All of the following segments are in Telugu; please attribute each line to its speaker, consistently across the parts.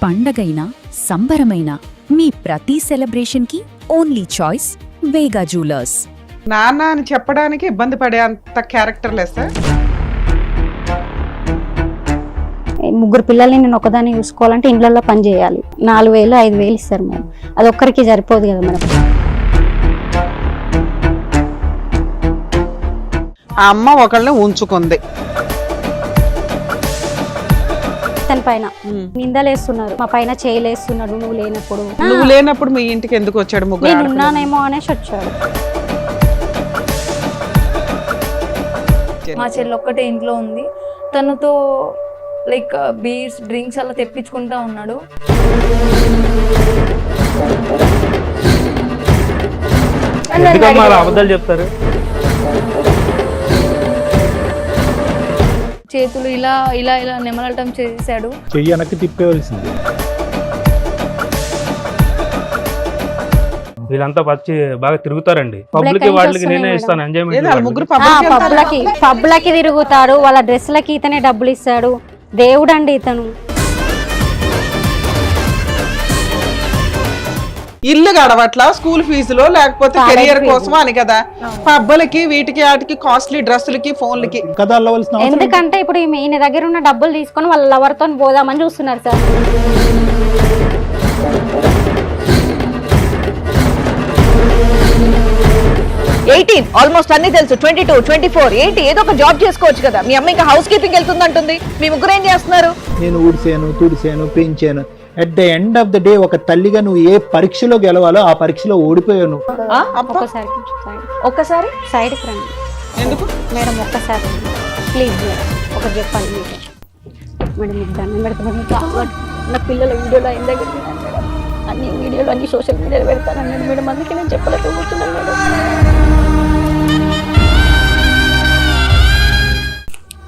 Speaker 1: పండగైనా సంబరమైనా మీ ప్రతి సెలబ్రేషన్కి ఓన్లీ చాయిస్ వేగా జ్యువెలర్స్.
Speaker 2: నాన్న అని చెప్పడానికి ఇబ్బంది పడే అంత క్యారెక్టర్ లెస్.
Speaker 3: ముగ్గురు పిల్లల్ని నేను ఒకదాన్ని చూసుకోవాలంటే ఇండ్లలో పని చేయాలి. 4,000 5,000 ఇస్తారు మేడం. అది ఒక్కరికి సరిపోదు కదా మేడం.
Speaker 2: ఆ అమ్మ ఒకళ్ళని ఉంచుకుంది.
Speaker 3: తన పైన నిందలేస్తున్నారు, మా పైన చేయలేస్తున్నాడు.
Speaker 2: నువ్వు లేనప్పుడు మీ ఇంటికి ఎందుకు వచ్చాడు? ముగ్గురు
Speaker 3: నేను ఉన్నానేమో అనేసి వచ్చాడు.
Speaker 4: మా చెల్లి ఒక్కటే ఇంట్లో ఉంది. తనతో లైక్ బీర్స్ డ్రింక్స్ అలా తెప్పించుకుంటా ఉన్నాడు.
Speaker 5: అబద్ధాలు చెప్తారు.
Speaker 4: చేతులు ఇలా ఇలా ఇలా నెమలటం చేశాడు.
Speaker 5: చెయ్యి వెనక్కి తిప్పేవలసింది. వీళ్ళంతా వచ్చి బాగా తిరుగుతారండి. పబ్లిక్ వాళ్ళకి నేనే ఇస్తాను ఎంజాయ్మెంట్.
Speaker 3: పబ్లకి తిరుగుతాడు. వాళ్ళ డ్రెస్లకి ఇతనే డబ్బులు ఇస్తాడు. దేవుడు అండి ఇతను.
Speaker 2: ఇల్లు గడవట్లా, స్కూల్ ఫీజులో లేకపోతే కెరియర్ కోసం అని కదా. పబ్బలకి వీటికి వాటికి కాస్ట్లీ డ్రెస్సులకి ఫోన్లకి
Speaker 3: ఎందుకంటే ఇప్పుడు ఈయన దగ్గర ఉన్న డబ్బులు తీసుకొని వాళ్ళ లవర్ తో పోదామని చూస్తున్నారు సార్.
Speaker 6: ఆల్మోస్ట్ అన్ని తెలుసు. 22, 24 ఏంటి ఏదో ఒక జాబ్ చేసుకోవచ్చు కదా. మీ అమ్మ ఇంకా హౌస్ కీపింగ్ వెళ్తుందంటుంది. మీ ముగ్గురు ఏం చేస్తున్నారు?
Speaker 7: నేను ఊడిసాను, తుడిసాను, పెంచాను. At the end of the day ఒక తల్లిగా నువ్వు ఏ పరీక్షలో గెలవాలో ఆ పరీక్షలో ఓడిపోయాను.
Speaker 6: ఒక్కసారి
Speaker 3: సైడ్ రండి.
Speaker 2: ఎందుకు
Speaker 3: మేడం ఒక్కసారి ప్లీజ్ ఒకటి చెప్పాలి మీకు. మేడం మీకు దండం పెడతాను. నా పిల్లల వీడియోలో అయిన దగ్గర అన్ని వీడియోలు అన్ని సోషల్ మీడియాలో పెడతాను మేడం. అందుకే నేను చెప్పలేకపోతున్నాను మేడం.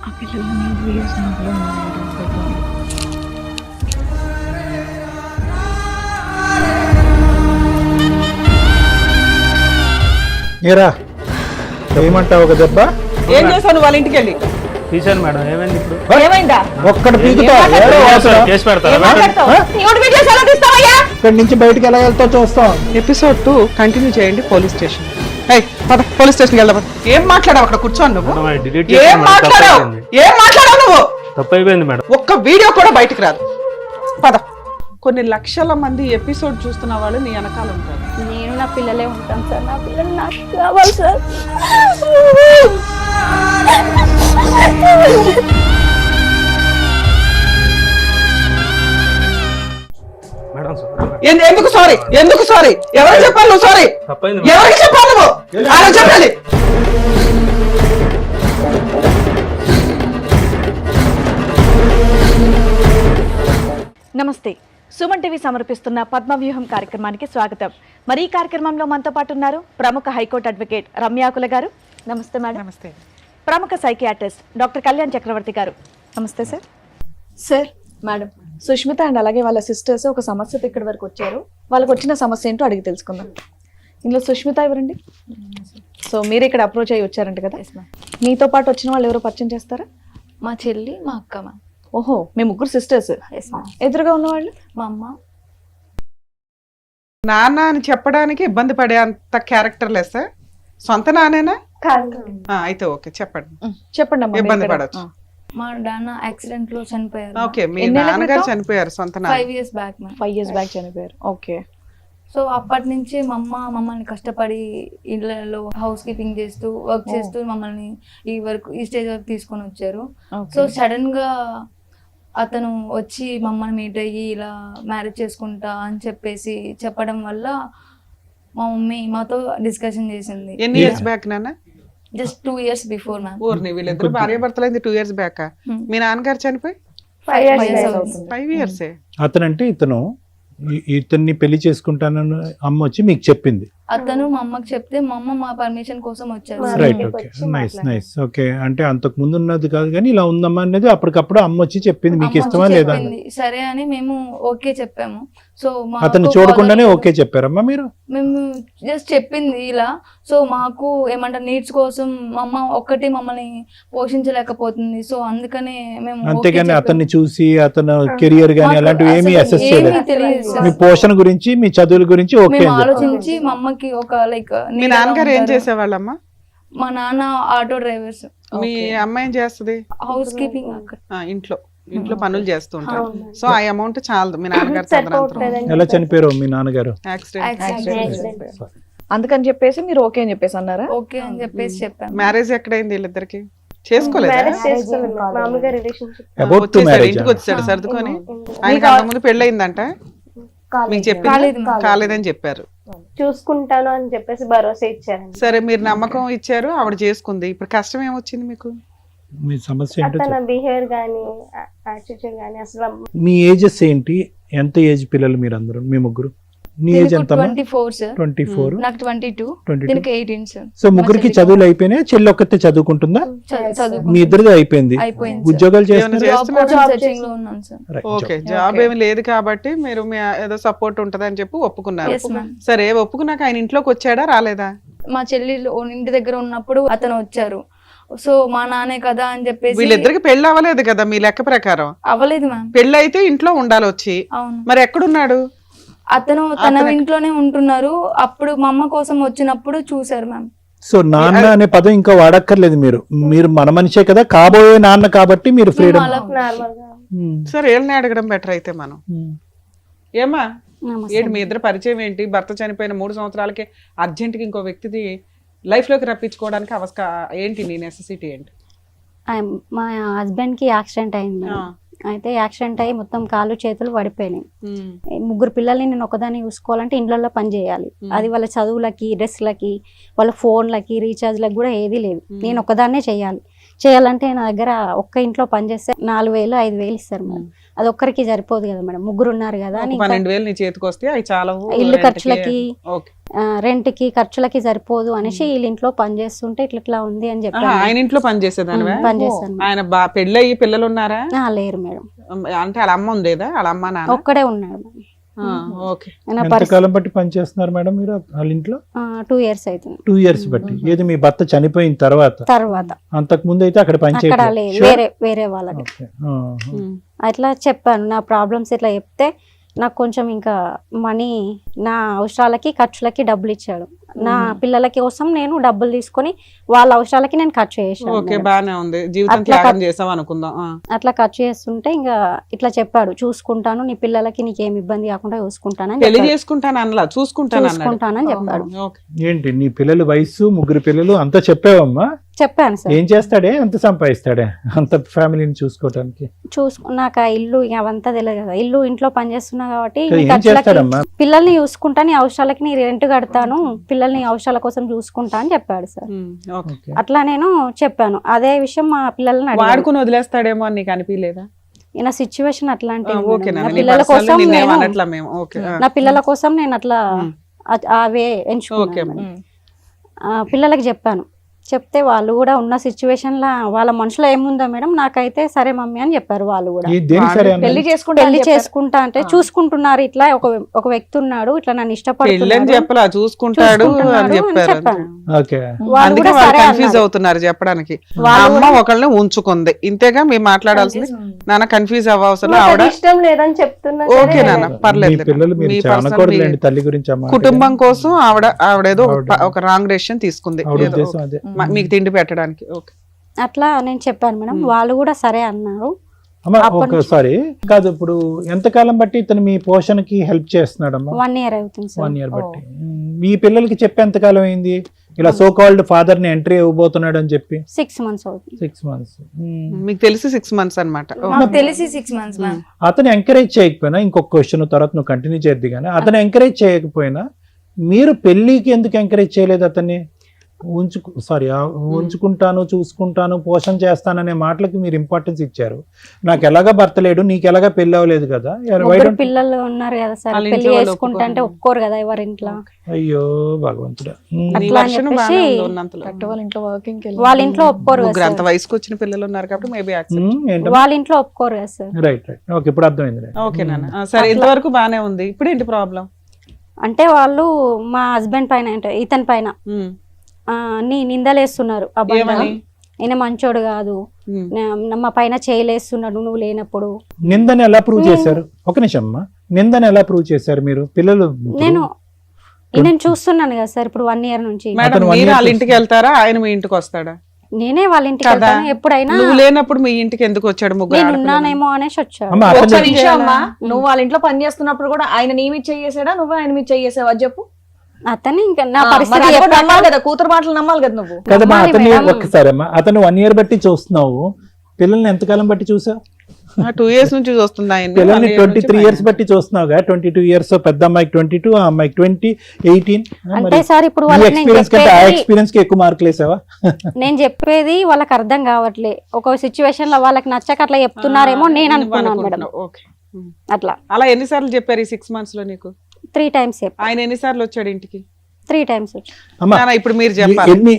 Speaker 4: ఆ పిల్లలు వీడియోస్
Speaker 7: ఏరా ఏమంటావు? ఒక దెబ్బ
Speaker 2: ఏం చేశాను వాళ్ళ ఇంటికి వెళ్ళి?
Speaker 5: తీసాను మేడం. ఏమైంది ఇప్పుడు?
Speaker 6: ఏమైందా?
Speaker 7: ఒక్కడు పీకుతా
Speaker 5: కేసు పెడతారా?
Speaker 7: ఇక్కడి నుంచి బయటకు ఎలా వెళ్తావు చూస్తాం.
Speaker 2: ఎపిసోడ్ 2 కంటిన్యూ చేయండి. Police station. పోలీస్ స్టేషన్కి వెళ్దాం. ఏం మాట్లాడావు అక్కడ కూర్చోండి నువ్వు? ఏం మాట్లాడావు నువ్వు?
Speaker 5: తప్పైపోయింది మేడం.
Speaker 2: ఒక్క వీడియో కూడా బయటకు రాదు. పద. కొన్ని లక్షల మంది ఎపిసోడ్ చూస్తున్న వాళ్ళు నీ వెనకాల ఉంటారు.
Speaker 3: నేను నా పిల్లలే ఉంటాను సార్. నా పిల్లలు నాకు కావాలి సార్.
Speaker 2: ఎందుకు సారీ? ఎందుకు సారీ? ఎవరు చెప్పాలి నువ్వు సారీ? ఎవరికి చెప్పాలి నువ్వు? ఆయన చెప్పాలి.
Speaker 6: నమస్తే. సుమన్ టీవీ సమర్పిస్తున్న పద్మవ్యూహం కార్యక్రమానికి స్వాగతం. మరి ఈ కార్యక్రమంలో మనతో పాటు ఉన్నారు ప్రముఖ హైకోర్టు అడ్వకేట్ రమ్యాకుల గారు. నమస్తే మేడం.
Speaker 2: నమస్తే.
Speaker 6: ప్రముఖ సైకియాట్రిస్ట్ డాక్టర్ కళ్యాణ్ చక్రవర్తి గారు. నమస్తే sir. Sir madam, Sushmita and అలాగే వాళ్ళ సిస్టర్స్ ఒక సమస్యతో ఇక్కడి వరకు వచ్చారు. వాళ్ళకి వచ్చిన సమస్య ఏంటో అడిగి తెలుసుకుందాం. ఇందులో సుష్మిత ఎవరండి? సో మీరు ఇక్కడ అప్రోచ్ అయ్యి వచ్చారంట కదా. మీతో పాటు వచ్చిన వాళ్ళు ఎవరో పరిచయం చేస్తారా?
Speaker 4: మా చెల్లి, మా అక్క. మ్యామ్.
Speaker 6: ఓహో, మీ ముగ్గురు సిస్టర్స్. ఎదురుగా ఉన్నవాళ్ళు?
Speaker 4: మా అమ్మ.
Speaker 2: నాన్న అని చెప్పడానికి ఇబ్బంది పడే అంత క్యారెక్టర్ లెస్. సొంత నానేనా? అయితే ఓకే, చెప్పండి.
Speaker 6: చెప్పండి అమ్మా.
Speaker 2: ఇబ్బంది పడవచ్చు.
Speaker 4: మా నాన్న యాక్సిడెంట్ లో చనిపోయారు.
Speaker 2: ఓకే, మీ నాన్నగారు చనిపోయారు సొంత నాన్న.
Speaker 4: 5 years బ్యాక్.
Speaker 6: 5 years బ్యాక్ చనిపోయారు. ఓకే.
Speaker 4: సో అప్పటి నుంచి మా అమ్మ మమ్మల్ని కష్టపడి ఇళ్ళలో హౌస్ కీపింగ్ చేస్తూ వర్క్ చేస్తూ మమ్మల్ని ఈ స్టేజ్ వరకు తీసుకొని వచ్చారు. సో సడన్ గా అతను వచ్చి మమ్మల్ని మీట్ అయ్యి ఇలా మ్యారేజ్ చేసుకుంటా అని చెప్పేసి చెప్పడం వల్ల మా మమ్మీ మాతో డిస్కషన్ చేసింది.
Speaker 2: ఎన్ని ఇయర్స్ బ్యాక్ నాన్న?
Speaker 4: Just 2 years before ma'am.
Speaker 2: ఊరిని వీళ్ళిద్దరు భార్య భర్తలైంది 2 years బ్యాక్. మీ నాన్నగారు చనిపోయి
Speaker 4: 5 years.
Speaker 2: 5 years.
Speaker 7: అతనంటే ఇతన్ని పెళ్లి చేసుకుంటానని అమ్మ వచ్చి మీకు చెప్పింది.
Speaker 4: అతను మా అమ్మకి చెప్తే మా అమ్మ మా పర్మిషన్ కోసం వచ్చారు sir.
Speaker 7: Right, okay, nice nice, okay. అంటే అంతకు ముందు ఉన్నది కాదు కానీ ఇలా ఉందమ్మా అనేది అప్పటికప్పుడు అమ్మ వచ్చి చెప్పింది, మీకు
Speaker 4: అమ్మ
Speaker 7: ఇష్టమా
Speaker 4: వచ్చి
Speaker 7: లేదా అని.
Speaker 4: చెప్పింది. సరే అని మేము ఓకే చెప్పాము. సో
Speaker 7: అతన్ని చూడకుండానే ఓకే చెప్పారమ్మా మీరు?
Speaker 4: మేము జస్ట్ చెప్పింది ఇలా. సో మాకు ఏమంటారు నీడ్స్ కోసం మా అమ్మ ఒక్కటి మమ్మల్ని పోషించలేకపోతుంది. సో అందుకనే మేము okay
Speaker 7: అంతేగాని
Speaker 4: చెప్పాము.
Speaker 7: అతన్ని చూసి అతను కెరియర్ గానీ
Speaker 4: మాకు
Speaker 7: అలాంటివి ఏమీ
Speaker 4: అసలు
Speaker 7: అసెస్
Speaker 4: ఏమీ
Speaker 7: చేయలేదు.
Speaker 4: తెలియదు సార్.
Speaker 7: మీ పోషణ గురించి, మీ చదువుల గురించి ఓకే
Speaker 4: మేము
Speaker 7: అని చెప్పారు.
Speaker 4: ఆలోచించి మా అమ్మకి ఒక లైక్
Speaker 2: మీ నాన్నగారు ఏం చేసేవాళ్ళమ్మా?
Speaker 4: మా నాన్న ఆటో డ్రైవర్స్,
Speaker 2: మీ అమ్మ ఏం చేస్తుంది?
Speaker 4: హౌస్ కీపింగ్ అక్కడ.
Speaker 2: ఇంట్లో పనులు చేస్తూ ఉంటారు. సో ఆ అమౌంట్ చాలదు మీ నాన్నగారు తదనంతరం
Speaker 7: ఎలా చనిపోయారు మీ నాన్నగారు?
Speaker 2: యాక్సిడెంట్.
Speaker 6: అందుకని చెప్పేసి మీరు ఓకే అని చెప్పేసి అన్నారా?
Speaker 4: ఓకే అని చెప్పేసి చెప్పాను.
Speaker 2: మ్యారేజ్ ఎక్కడైంది వీళ్ళిద్దరికి? చేసుకోలేదా?
Speaker 7: అబౌట్ టు
Speaker 2: వచ్చేసాడు,
Speaker 7: మ్యారేజ్.
Speaker 2: ఇంటికి వచ్చాడు సర్దుకొని. ఆయనకి అంతకుముందు పెళ్ళయిందంట, మీకు చెప్పింది కాలేదని చెప్పారు.
Speaker 3: చూసుకుంటాను అని చెప్పేసి భరోసా ఇచ్చారండి.
Speaker 2: సరే, మీరు నమ్మకం ఇచ్చారు, ఆవిడ చేసుకుంది. ఇప్పుడు కష్టం ఏమొచ్చింది మీకు?
Speaker 7: మీ సమస్య ఏంటో
Speaker 3: తన బిహేవియర్ గానీ యాటిట్యూడ్ గానీ అసలు
Speaker 7: మీ ఏజెస్ ఏంటి? ఎంత ఏజ్ పిల్లలు మీరు అందరూ, మీ ముగ్గురు? నీ ఏజ్ ఎంత?
Speaker 4: 24 సార్.
Speaker 7: 24.
Speaker 4: నాకు 22,
Speaker 7: 22.
Speaker 4: దీనికి 18 సార్.
Speaker 7: సో ముగ్గురికి చదువులు అయిపోయినాయి, చెల్లి ఒక్కతే చదువుకుంటుందా? మీ ఇద్దరిది అయిపోయింది.
Speaker 4: అయిపోయింది.
Speaker 7: ఉద్యోగాలు
Speaker 2: ఏమైనా
Speaker 7: చేస్తున్నారు?
Speaker 2: చేస్తున్నారా?
Speaker 4: సెర్చింగ్ లో ఉన్నాను sir.
Speaker 7: Right,
Speaker 2: okay,
Speaker 7: job.
Speaker 2: Job ఏమి లేదు కాబట్టి మీరు మీ ఏదో సపోర్ట్ ఉంటదని చెప్పి ఒప్పుకున్నారు.
Speaker 4: Yes, ma'am.
Speaker 2: సరే, ఒప్పుకున్నాక ఆయన ఇంట్లోకి వచ్చాడా రాలేదా?
Speaker 4: మా చెల్లి ఇంటి దగ్గర ఉన్నప్పుడు అతను వచ్చారు. సో మా నాన్నే కదా అని చెప్పేసి.
Speaker 2: వీళ్ళిద్దరికి పెళ్లి అవ్వలేదు కదా మీ లెక్క ప్రకారం?
Speaker 4: అవ్వలేదు మ్యామ్.
Speaker 2: పెళ్లి అయితే ఇంట్లో ఉండాలి వచ్చి.
Speaker 4: అవును.
Speaker 2: మరి ఎక్కడున్నాడు?
Speaker 4: అతను తన ఇంట్లోనే ఉంటున్నారు. అప్పుడు మా అమ్మ కోసం వచ్చినప్పుడు చూసారు మ్యామ్.
Speaker 7: సో నాన్న అనే పదం ఇంకా వాడక్కర్లేదు మీరు. మీరు మన మనిషే కదా, కాబోయే నాన్న కాబట్టి మీరు ఫ్రీడమ్.
Speaker 3: నార్మల్ గా
Speaker 2: సరే, ఏళ్ళని అడగడం బెటర్ అయితే మనం. ఏమా ఏంటి మీ ఇద్దరు పరిచయం ఏంటి? భర్త చనిపోయిన 3 సంవత్సరాలకి అర్జెంట్ గా ఇంకో వ్యక్తిది లైఫ్ లోకి రప్పించుకోవడానికి ఏంటి నీ నెసెసిటీ ఏంటి?
Speaker 3: మా హస్బెండ్ కి యాక్సిడెంట్ అయింది మేడం. అయితే యాక్సిడెంట్ అయ్యి మొత్తం కాళ్ళు చేతులు పడిపోయినాయి. 3 పిల్లల్ని నేను ఒకదాన్ని చూసుకోవాలంటే ఇండ్లలో పని చేయాలి. అది వాళ్ళ చదువులకి, డ్రెస్లకి, వాళ్ళ ఫోన్లకి, రీఛార్జ్లకి కూడా ఏదీ లేదు. నేను ఒకదాన్నే చేయాలంటే నా దగ్గర ఒక్క ఇంట్లో పని చేస్తే 4,000 5,000 ఇస్తారు మేడం. అది ఒక్కరికి సరిపోదు కదా మేడం, ముగ్గురు ఉన్నారు కదా అని.
Speaker 2: 12,000 నీ చేతికి వస్తే అవి చాలా
Speaker 3: ఇల్లు ఖర్చులకి, రెంట్ కి ఖర్చులకి సరిపోదు అనేసి వీళ్ళ ఇంట్లో పని చేస్తుంటే ఇట్లా ఉంది అని చెప్పి
Speaker 2: ఆయన ఇంట్లో పని చేసేదానివా?
Speaker 3: పని చేస్తాను.
Speaker 2: ఆయన పెళ్ళయ్యి పిల్లలు ఉన్నారా?
Speaker 3: లేరు మేడం.
Speaker 2: అంటే వాళ్ళ అమ్మ ఉండేదా? వాళ్ళ అమ్మ నాన్న
Speaker 3: ఒక్కడే ఉన్నాడు.
Speaker 2: ఓకే.
Speaker 7: ఎంతకాలం బట్టి పని చేస్తున్నారు మేడం మీరు వాళ్ళ ఇంట్లో?
Speaker 3: 2 years అవుతుంది.
Speaker 7: 2 years బట్టి. ఏది మీ భర్త చనిపోయిన తర్వాత? అంతకు ముందు అయితే అక్కడ పని
Speaker 3: అక్కడ
Speaker 7: చేయలేదు.
Speaker 3: లేదు, వేరే వాళ్ళకి. అట్లా చెప్పాను నా ప్రాబ్లమ్స్. ఇట్లా చెప్తే నాకు కొంచెం ఇంకా మనీ, నా అవసరాలకి ఖర్చులకి డబ్బులు ఇచ్చాడు. నా పిల్లల కోసం నేను డబ్బులు తీసుకొని వాళ్ళ అవసరాలకి నేను ఖర్చు చేసాను.
Speaker 2: ఓకే, బానే ఉంది. జీవితం త్యాగం చేసాం అనుకుందాం.
Speaker 3: అట్లా ఖర్చు చేస్తుంటే ఇంకా ఇట్లా చెప్పాడు, చూసుకుంటాను, నీ పిల్లలకి నీకేం ఇబ్బంది కాకుండా చూసుకుంటానని
Speaker 2: పెళ్లి చేసుకుంటాను అనలా,
Speaker 3: చూసుకుంటానని చెప్పాడు.
Speaker 7: ఏంటి నీ పిల్లల వయసు? 3 పిల్లలు అంతా చెప్పావమ్మా?
Speaker 3: చెప్పాను సార్.
Speaker 7: ఏం చేస్తాడే, ఎంత సంపాదిస్తాడే అంత ఫ్యామిలీని చూసుకోవడానికి?
Speaker 3: నాకు ఆ ఇల్లు అవంతా తెలియదు కదా. ఇంట్లో పని చేస్తున్నా కాబట్టి
Speaker 7: ఏం చేస్తాడమ్మా?
Speaker 3: పిల్లల్ని చూసుకుంటా, నీ అవసరాలకి నీ రెంట్ కడతాను, పిల్లల్ని అవసరాల కోసం చూసుకుంటా అని చెప్పాడు సార్. అట్లా నేను చెప్పాను. అదే విషయం మా పిల్లల్ని
Speaker 2: వాడుకుని వదిలేస్తాడేమో అని నీకు అనిపించలేదా?
Speaker 3: నా సిచ్యువేషన్ అట్లాంటి.
Speaker 2: నా
Speaker 3: పిల్లల కోసం నేను అట్లా అవే ఎంచుకున్నాను. పిల్లలకి చెప్పాను. చెప్తే వాళ్ళు కూడా ఉన్న సిచ్యువేషన్ లా వాళ్ళ మనసులో ఏముందో మేడం, నాకైతే సరే మమ్మీ అని చెప్పారు. వాళ్ళు కూడా పెళ్లి చేసుకుంటా అంటే చూసుకుంటున్నారు, ఇట్లా ఒక వ్యక్తి ఉన్నాడు, ఇట్లా నన్ను ఇష్టపడుతున్నాడు
Speaker 2: చెప్పడానికి. అమ్మ ఒకళ్ళని ఉంచుకుంది, ఇంతేగా మీరు మాట్లాడాల్సింది. నాన్న కన్ఫ్యూజ్ అవ్వవసరం, ఆవిడ
Speaker 3: ఇష్టం లేదని చెప్తున్నా.
Speaker 2: ఓకే నాన్న, పర్లేదు. కుటుంబం కోసం ఆవిడేదో ఒక రాంగ్ డెసిషన్ తీసుకుంది మీకు తిండి పెట్టడానికి.
Speaker 3: అట్లా నేను చెప్పాను మేడం. వాళ్ళు కూడా సరే అన్నారు.
Speaker 7: ఒకసారి కాదు, ఇప్పుడు ఎంతకాలం బట్టి ఇతను మీ పోషణకి హెల్ప్ చేస్తున్నాడమ్మా?
Speaker 3: 1 year అవుతుంది సార్.
Speaker 7: 1 year బట్టి. మీ పిల్లలకి చెప్పి ఎంతకాలం అయింది ఇలా సో కాల్డ్ ఫాదర్ ని ఎంట్రీ ఇవ్వబోతున్నాడు అని చెప్పి?
Speaker 3: 6 months అవుతుంది.
Speaker 7: 6 months.
Speaker 2: మీకు తెలిసి 6 months అన్నమాట.
Speaker 4: తెలిసి 6 months మ్యామ్.
Speaker 7: అతను ఎంకరేజ్ చేయకపోయినా, ఇంకొక క్వశ్చన్ తర్వాత నువ్వు కంటిన్యూ చేద్ది కానీ, అతను ఎంకరేజ్ చేయకపోయినా మీరు పెళ్లికి ఎందుకు ఎంకరేజ్ చేయలేదు అతన్ని? ఉంచుకుంటాను, చూసుకుంటాను, పోషణ చేస్తాననే మాటలకి మీరు ఇంపార్టెన్స్ ఇచ్చారు. నాకు ఎలాగా భర్త లేడు, నీకు ఎలాగా పెళ్లి అవ్వలేదు కదా,
Speaker 3: ముగ్గురు పిల్లలు ఉన్నారు కదా సార్,
Speaker 2: వాళ్ళ
Speaker 3: పెళ్లి
Speaker 2: ఇంట్లో వాళ్ళు
Speaker 3: చేసుకుంటా అంటే ఒప్పుకోరు కదా ఎవరి ఇంట్లో.
Speaker 7: అయ్యో భగవంతుడా.
Speaker 2: నీ
Speaker 3: అట్లా అని
Speaker 2: version
Speaker 3: చెప్పేసి
Speaker 2: బాగానే ఉంది ఉన్నంతలో.
Speaker 6: కరెక్ట్ వాళ్ళ ఇంట్లో వర్కింగ్
Speaker 3: వాళ్ళ ఇంట్లో ఒప్పుకోరు కదా
Speaker 2: ముగ్గురు అంత
Speaker 3: సార్,
Speaker 2: వయసుకు వచ్చిన పిల్లలు ఉన్నారు కాబట్టి మేబీ
Speaker 3: వాళ్ళ ఇంట్లో ఒప్పుకోరు కదా సార్.
Speaker 7: రైట్ రైట్ ఓకే, ఇప్పుడు అర్థమైంది.
Speaker 2: ఓకే నాన్న, సరే ఇంతవరకు బానే ఉంది. ఇప్పుడు ఏంటి ప్రాబ్లం?
Speaker 3: అంటే వాళ్ళు మా హస్బెండ్ పైన అంటే ఇతని పైన అన్ని నిందలేస్తున్నారు. అబ్బాయి ఈయన మంచోడు కాదు, మా పైన చేయలేస్తున్నాడు నువ్వు లేనప్పుడు.
Speaker 7: నిందని ఎలా ప్రూవ్ చేశారు? ఒక నిమిషం అమ్మా, నిందని ఎలా ప్రూవ్ చేశారు మీరు? పిల్లలు
Speaker 3: నేను చూస్తున్నాను కదా సార్ ఇప్పుడు 1 year నుంచి.
Speaker 2: మేడం మీరు వాళ్ళ ఇంటికి వెళ్తారా, ఆయన మీ ఇంటికి వస్తాడా?
Speaker 3: నేనే వాళ్ళ ఇంటికి వెళ్తాను ఎప్పుడైనా.
Speaker 2: నువ్వు లేనప్పుడు మీ ఇంటికి ఎందుకు వచ్చాడు? ముగ్గురు
Speaker 3: నేను ఉన్నానేమో అనేసి వచ్చాడు.
Speaker 6: అమ్మా, నువ్వు వాళ్ళ ఇంట్లో పని చేస్తున్నప్పుడు కూడా ఆయన నీ మీద చేసాడా, నువ్వు ఆయన మీద చేసావా చెప్పు?
Speaker 3: అతను ఇంకా నా
Speaker 6: మరి
Speaker 3: పరిస్థితి
Speaker 6: అది కూడా
Speaker 3: చెప్పాక
Speaker 6: నమ్మాలి కదా, కూతురు మాటలు నమ్మాలి కదా నువ్వు.
Speaker 7: కదమ్మా,
Speaker 3: నమ్మాలి
Speaker 7: అతన్ని
Speaker 3: మేడం.
Speaker 7: ఒక్కసారి అమ్మా, అతను 1 year బట్టి చూస్తున్నావు, పిల్లల్ని ఎంతకాలం బట్టి చూసావు?
Speaker 2: 2 years నుంచి చూస్తుంది ఆయన.
Speaker 7: పిల్లల్ని 23 years బట్టి చూస్తున్నావుగా. 22 years, పెద్ద అమ్మాయికి 22, ఆ అమ్మాయికి 20, 18.
Speaker 3: అంటే సార్ ఇప్పుడు
Speaker 7: ఈ
Speaker 3: వాళ్ళకి నేను
Speaker 7: ఎక్స్పీరియన్స్ కంటే ఆ
Speaker 3: చెప్పేది
Speaker 7: ఎక్స్పీరియన్స్ కి ఎక్కువ మార్కులు వేసావా?
Speaker 3: నేను చెప్పేది వాళ్ళకి అర్థం కావట్లే. ఒక సిచ్యువేషన్ లో వాళ్ళకి నచ్చక అట్లా చెప్తున్నారేమో నేను అనుకున్నాను మేడం.
Speaker 2: ఓకే,
Speaker 3: అట్లా
Speaker 2: అలా ఎన్నిసార్లు చెప్పారు ఈ 6 months లో నీకు?
Speaker 3: 3 times
Speaker 2: ఆయన ఎన్నిసార్లు వచ్చాడు ఇంటికి?
Speaker 3: 3 times
Speaker 7: అమ్మా,
Speaker 2: నాన్న, ఇప్పుడు మీరు చెప్పాలి.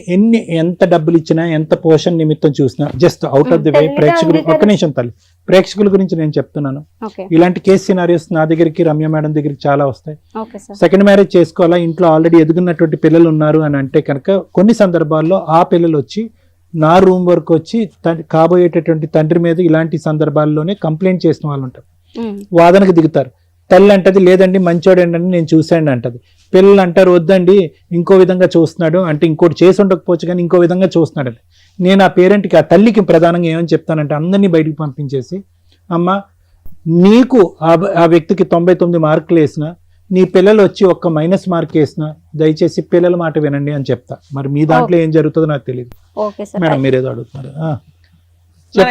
Speaker 7: ఎంత డబ్బులు ఇచ్చినా, ఎంత పోషణ నిమిత్తం చూసినా, just out of the way ప్రేక్షకులు, ఒక్క నిమిషం తల్లి, ప్రేక్షకుల గురించి నేను చెప్తున్నాను.
Speaker 3: ఓకే
Speaker 7: ఇలాంటి కేసు సినారియోస్ నా దగ్గరికి, రమ్య మేడం దగ్గరికి చాలా వస్తాయి.
Speaker 3: Okay sir.
Speaker 7: సెకండ్ మ్యారేజ్ చేసుకోవాలా, ఇంట్లో ఆల్రెడీ ఎదుగున్నటువంటి పిల్లలు ఉన్నారు అని అంటే కనుక కొన్ని సందర్భాల్లో ఆ పిల్లలు వచ్చి నా రూమ్ వరకు వచ్చి కాబోయేటటువంటి తండ్రి మీద ఇలాంటి సందర్భాల్లోనే కంప్లైంట్ చేసిన వాళ్ళు ఉంటారు, వాదనకు దిగుతారు. తల్లి అంటది లేదండి మంచోడండి అని నేను చూశాను అంటది. పిల్లలు అంటారు వద్దండి ఇంకో విధంగా చూస్తున్నాడు అంటే, ఇంకోటి చేసి ఉండకపోవచ్చు కానీ ఇంకో విధంగా చూస్తున్నాడు అని. నేను ఆ పేరెంట్కి, ఆ తల్లికి ప్రధానంగా ఏమని చెప్తానంటే, అందరినీ బయటికి పంపించేసి, అమ్మ నీకు ఆ వ్యక్తికి 99 మార్కులు వేసిన, నీ పిల్లలు వచ్చి ఒక్క మైనస్ మార్క్ వేసిన, దయచేసి పిల్లల మాట వినండి అని చెప్తా. మరి మీ దాంట్లో ఏం జరుగుతుందో నాకు తెలియదు.
Speaker 3: Okay sir.
Speaker 7: మేడం మీరేదో అడుగుతున్నారు.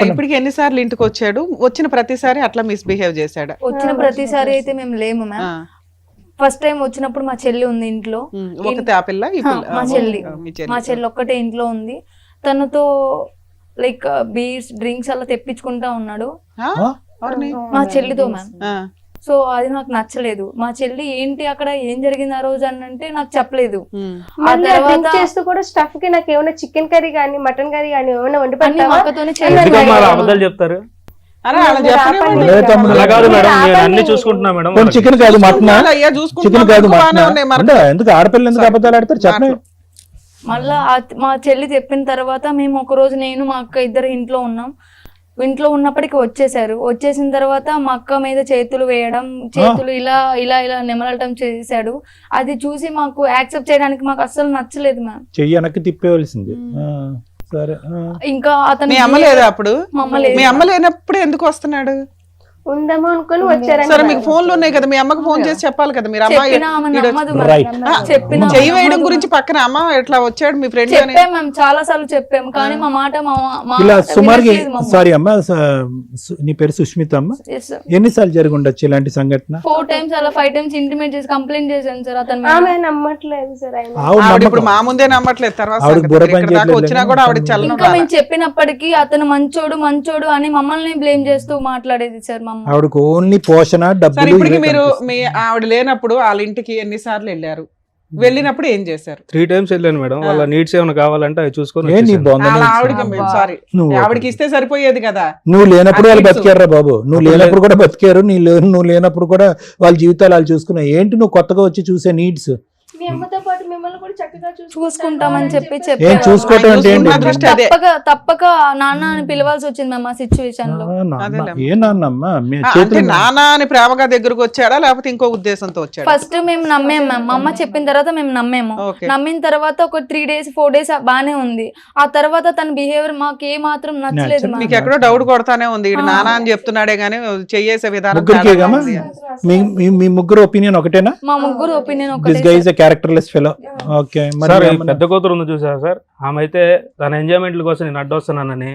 Speaker 2: ఇప్పటికి ఎన్నిసార్లు ఇంటికి వచ్చాడు? వచ్చిన ప్రతిసారి అట్లా మిస్బిహేవ్ చేశాడు?
Speaker 4: వచ్చిన ప్రతిసారి అయితే మేము లేము మ్యామ్. ఫస్ట్ టైం వచ్చినప్పుడు మా చెల్లి ఉంది ఇంట్లో.
Speaker 2: ఒకతే ఆ పిల్ల, ఈ పిల్ల?
Speaker 4: మా చెల్లి ఒక్కటే ఇంట్లో ఉంది. తనతో లైక్ బీర్స్ డ్రింక్స్ అలా తెప్పించుకుంటా ఉన్నాడు మా చెల్లితో మ్యామ్. సో అది నాకు నచ్చలేదు. మా చెల్లి ఏంటి అక్కడ ఏం జరిగింది ఆ రోజు అని అంటే నాకు చెప్పలేదు. ఆ తర్వాత
Speaker 8: చేస్తూ కూడా స్టఫ్ కి నాకు ఏమైనా చికెన్ కర్రీ గానీ మటన్ కర్రీ గానీ ఏమైనా వండి పెట్టావా?
Speaker 4: అక్కతోనే
Speaker 5: అబద్ధాలు చెప్తారు.
Speaker 7: తమ్ముడు
Speaker 5: అలా కాదు మేడం, నేను అన్ని చూసుకుంటున్నా మేడం.
Speaker 7: చికెన్ కాదు మటన్, చికెన్ కాదు మటన్, ఎందుకు ఆడపిల్లలు ఎందుకు అబద్ధాలు ఆడతారు చెప్పండి.
Speaker 4: మళ్ళా మా చెల్లి చెప్పిన తర్వాత మేము ఒక రోజు నేను మా అక్క ఇద్దరు ఇంట్లో ఉన్నాం. ఇంట్లో ఉన్నప్పటికీ వచ్చేసారు. వచ్చేసిన తర్వాత మా అక్క మీద చేతులు వేయడం, చేతులు ఇలా ఇలా ఇలా నెమలటం చేశాడు. అది చూసి మాకు యాక్సెప్ట్ చేయడానికి మాకు అస్సలు నచ్చలేదు మ్యామ్.
Speaker 7: చెయ్యి వెనక్కి తిప్పేవలసింది. సరే,
Speaker 4: ఇంకా అతను
Speaker 2: మీ అమ్మ లేదా అప్పుడు?
Speaker 4: మా అమ్మ లేదు.
Speaker 2: మీ అమ్మ లేనప్పుడు ఎందుకు వస్తున్నాడు?
Speaker 8: ఉందేమో అనుకుని వచ్చారని.
Speaker 2: సరే మీకు ఫోన్లు ఉన్నాయి కదా, మీ అమ్మకి ఫోన్ చేసి చెప్పాలి కదా. మీరు అమ్మాయి
Speaker 4: చెప్పినా ఆమె నమ్మదు
Speaker 7: Right.
Speaker 4: మ్యామ్. చెప్పినా
Speaker 2: చెయ్యి వేయడం గురించి పక్కన అమ్మ ఎట్లా వచ్చాడు మీ ఫ్రెండ్ అని
Speaker 4: చెప్పాం మేము, చాలా సార్లు చెప్పాము. కానీ మా మాట
Speaker 7: ఇలా సుమారుగా, సారీ అమ్మ, నీ పేరు సుష్మిత అమ్మ, ఎన్నిసార్లు జరిగి ఉండొచ్చు ఇలాంటి సంఘటన?
Speaker 4: 4 times అలా 5 times ఇంటిమేట్ చేసి కంప్లైంట్ చేశాను సార్ అతను.
Speaker 8: ఆమె నమ్మట్లేదు సార్ ఆయన.
Speaker 2: ఆవిడ ఇప్పుడు మా ముందే నమ్మట్లేదు. తర్వాత ఇక్కడ దాకా వచ్చినా కూడా ఆవిడ చల్లను.
Speaker 4: ఇంకా మేము చెప్పినప్పటికీ అతను మంచోడు మంచోడు అని మమ్మల్ని బ్లేమ్ చేస్తూ మాట్లాడేది సార్.
Speaker 7: ఆవిడకు ఓన్లీ పోషణ,
Speaker 2: సరే
Speaker 7: డబ్బులు.
Speaker 2: ఇప్పటికి మీరు మీ ఆవిడ లేనప్పుడు వాళ్ళ ఇంటికి ఎన్నిసార్లు వెళ్ళారు? వెళ్ళినప్పుడు ఏం చేశారు?
Speaker 5: 3 times వెళ్ళాను మేడం. వాళ్ళ నీడ్స్ ఏమైనా కావాలంటే అవి చూసుకొని
Speaker 7: ఏంటి
Speaker 5: వచ్చేసాను.
Speaker 7: బొంద
Speaker 2: వాళ్ళ
Speaker 7: నీడ్స్?
Speaker 2: ఆవిడకి సారీ, ఆవిడకి ఇస్తే సరిపోయేది కదా.
Speaker 7: నువ్వు లేనప్పుడు వాళ్ళు
Speaker 2: ఆ నీడ్స్.
Speaker 7: బతికారా బాబు? నువ్వు లేనప్పుడు కూడా బతికారు. నువ్వు లేనప్పుడు కూడా వాళ్ళ జీవితాలు వాళ్ళు చూసుకున్నావు. ఏంటి నువ్వు కొత్తగా వచ్చి చూసే నీడ్స్?
Speaker 8: మీ అమ్మతో పాటు మిమ్మల్ని కూడా చక్కగా
Speaker 4: చూసుకుంటామని చెప్పి
Speaker 7: ఏం
Speaker 4: చెప్పారు.
Speaker 7: చూసుకోవటం అంటే ఏంటి?
Speaker 2: నా దృష్టి అదే.
Speaker 4: తప్పక నాన్న అని పిలవాల్సి వచ్చింది మేము ఆ సిచ్యువేషన్ లో.
Speaker 7: ఏ నాన్నమ్మా మీ
Speaker 2: అంటే
Speaker 7: చేతులు
Speaker 2: నానా అని ప్రేమగా దగ్గరకు వచ్చాడా లేకపోతే ఇంకో ఉద్దేశంతో వచ్చాడా?
Speaker 4: ఫస్ట్ మేము నమ్మాము మ్యామ్. మా అమ్మ చెప్పిన తర్వాత మేము నమ్మాము.
Speaker 2: Okay.
Speaker 4: నమ్మిన తర్వాత ఒక 3 days 4 days బానే ఉంది. ఆ తర్వాత తన బిహేవియర్ మాకు ఏ మాత్రం నచ్చలేదు మ్యామ్.
Speaker 2: మీకు ఎక్కడో డౌట్ కొడతానే ఉంది. ఇటు నానా అని చెప్తున్నాడే గానీ చెయ్యేసే విధానం
Speaker 7: ముగ్గురికే
Speaker 2: తేడాగా
Speaker 7: గమా?
Speaker 2: ఉంది.
Speaker 7: మీ ముగ్గురు ఒపీనియన్ ఒకటేనా?
Speaker 4: మా ముగ్గురు ఒపీనియన్
Speaker 7: దిస్
Speaker 4: ఒకటే
Speaker 7: guy is a characterless fellow. Okay, మరి
Speaker 5: సార్ ఈ
Speaker 7: ఏమన్నా-
Speaker 5: పెద్ద కూతురు ఉంది చూసారా సార్, ఆమె అయితే తన ఎంజాయ్మెంట్ల కోసం నేను అడ్డొస్తున్నానని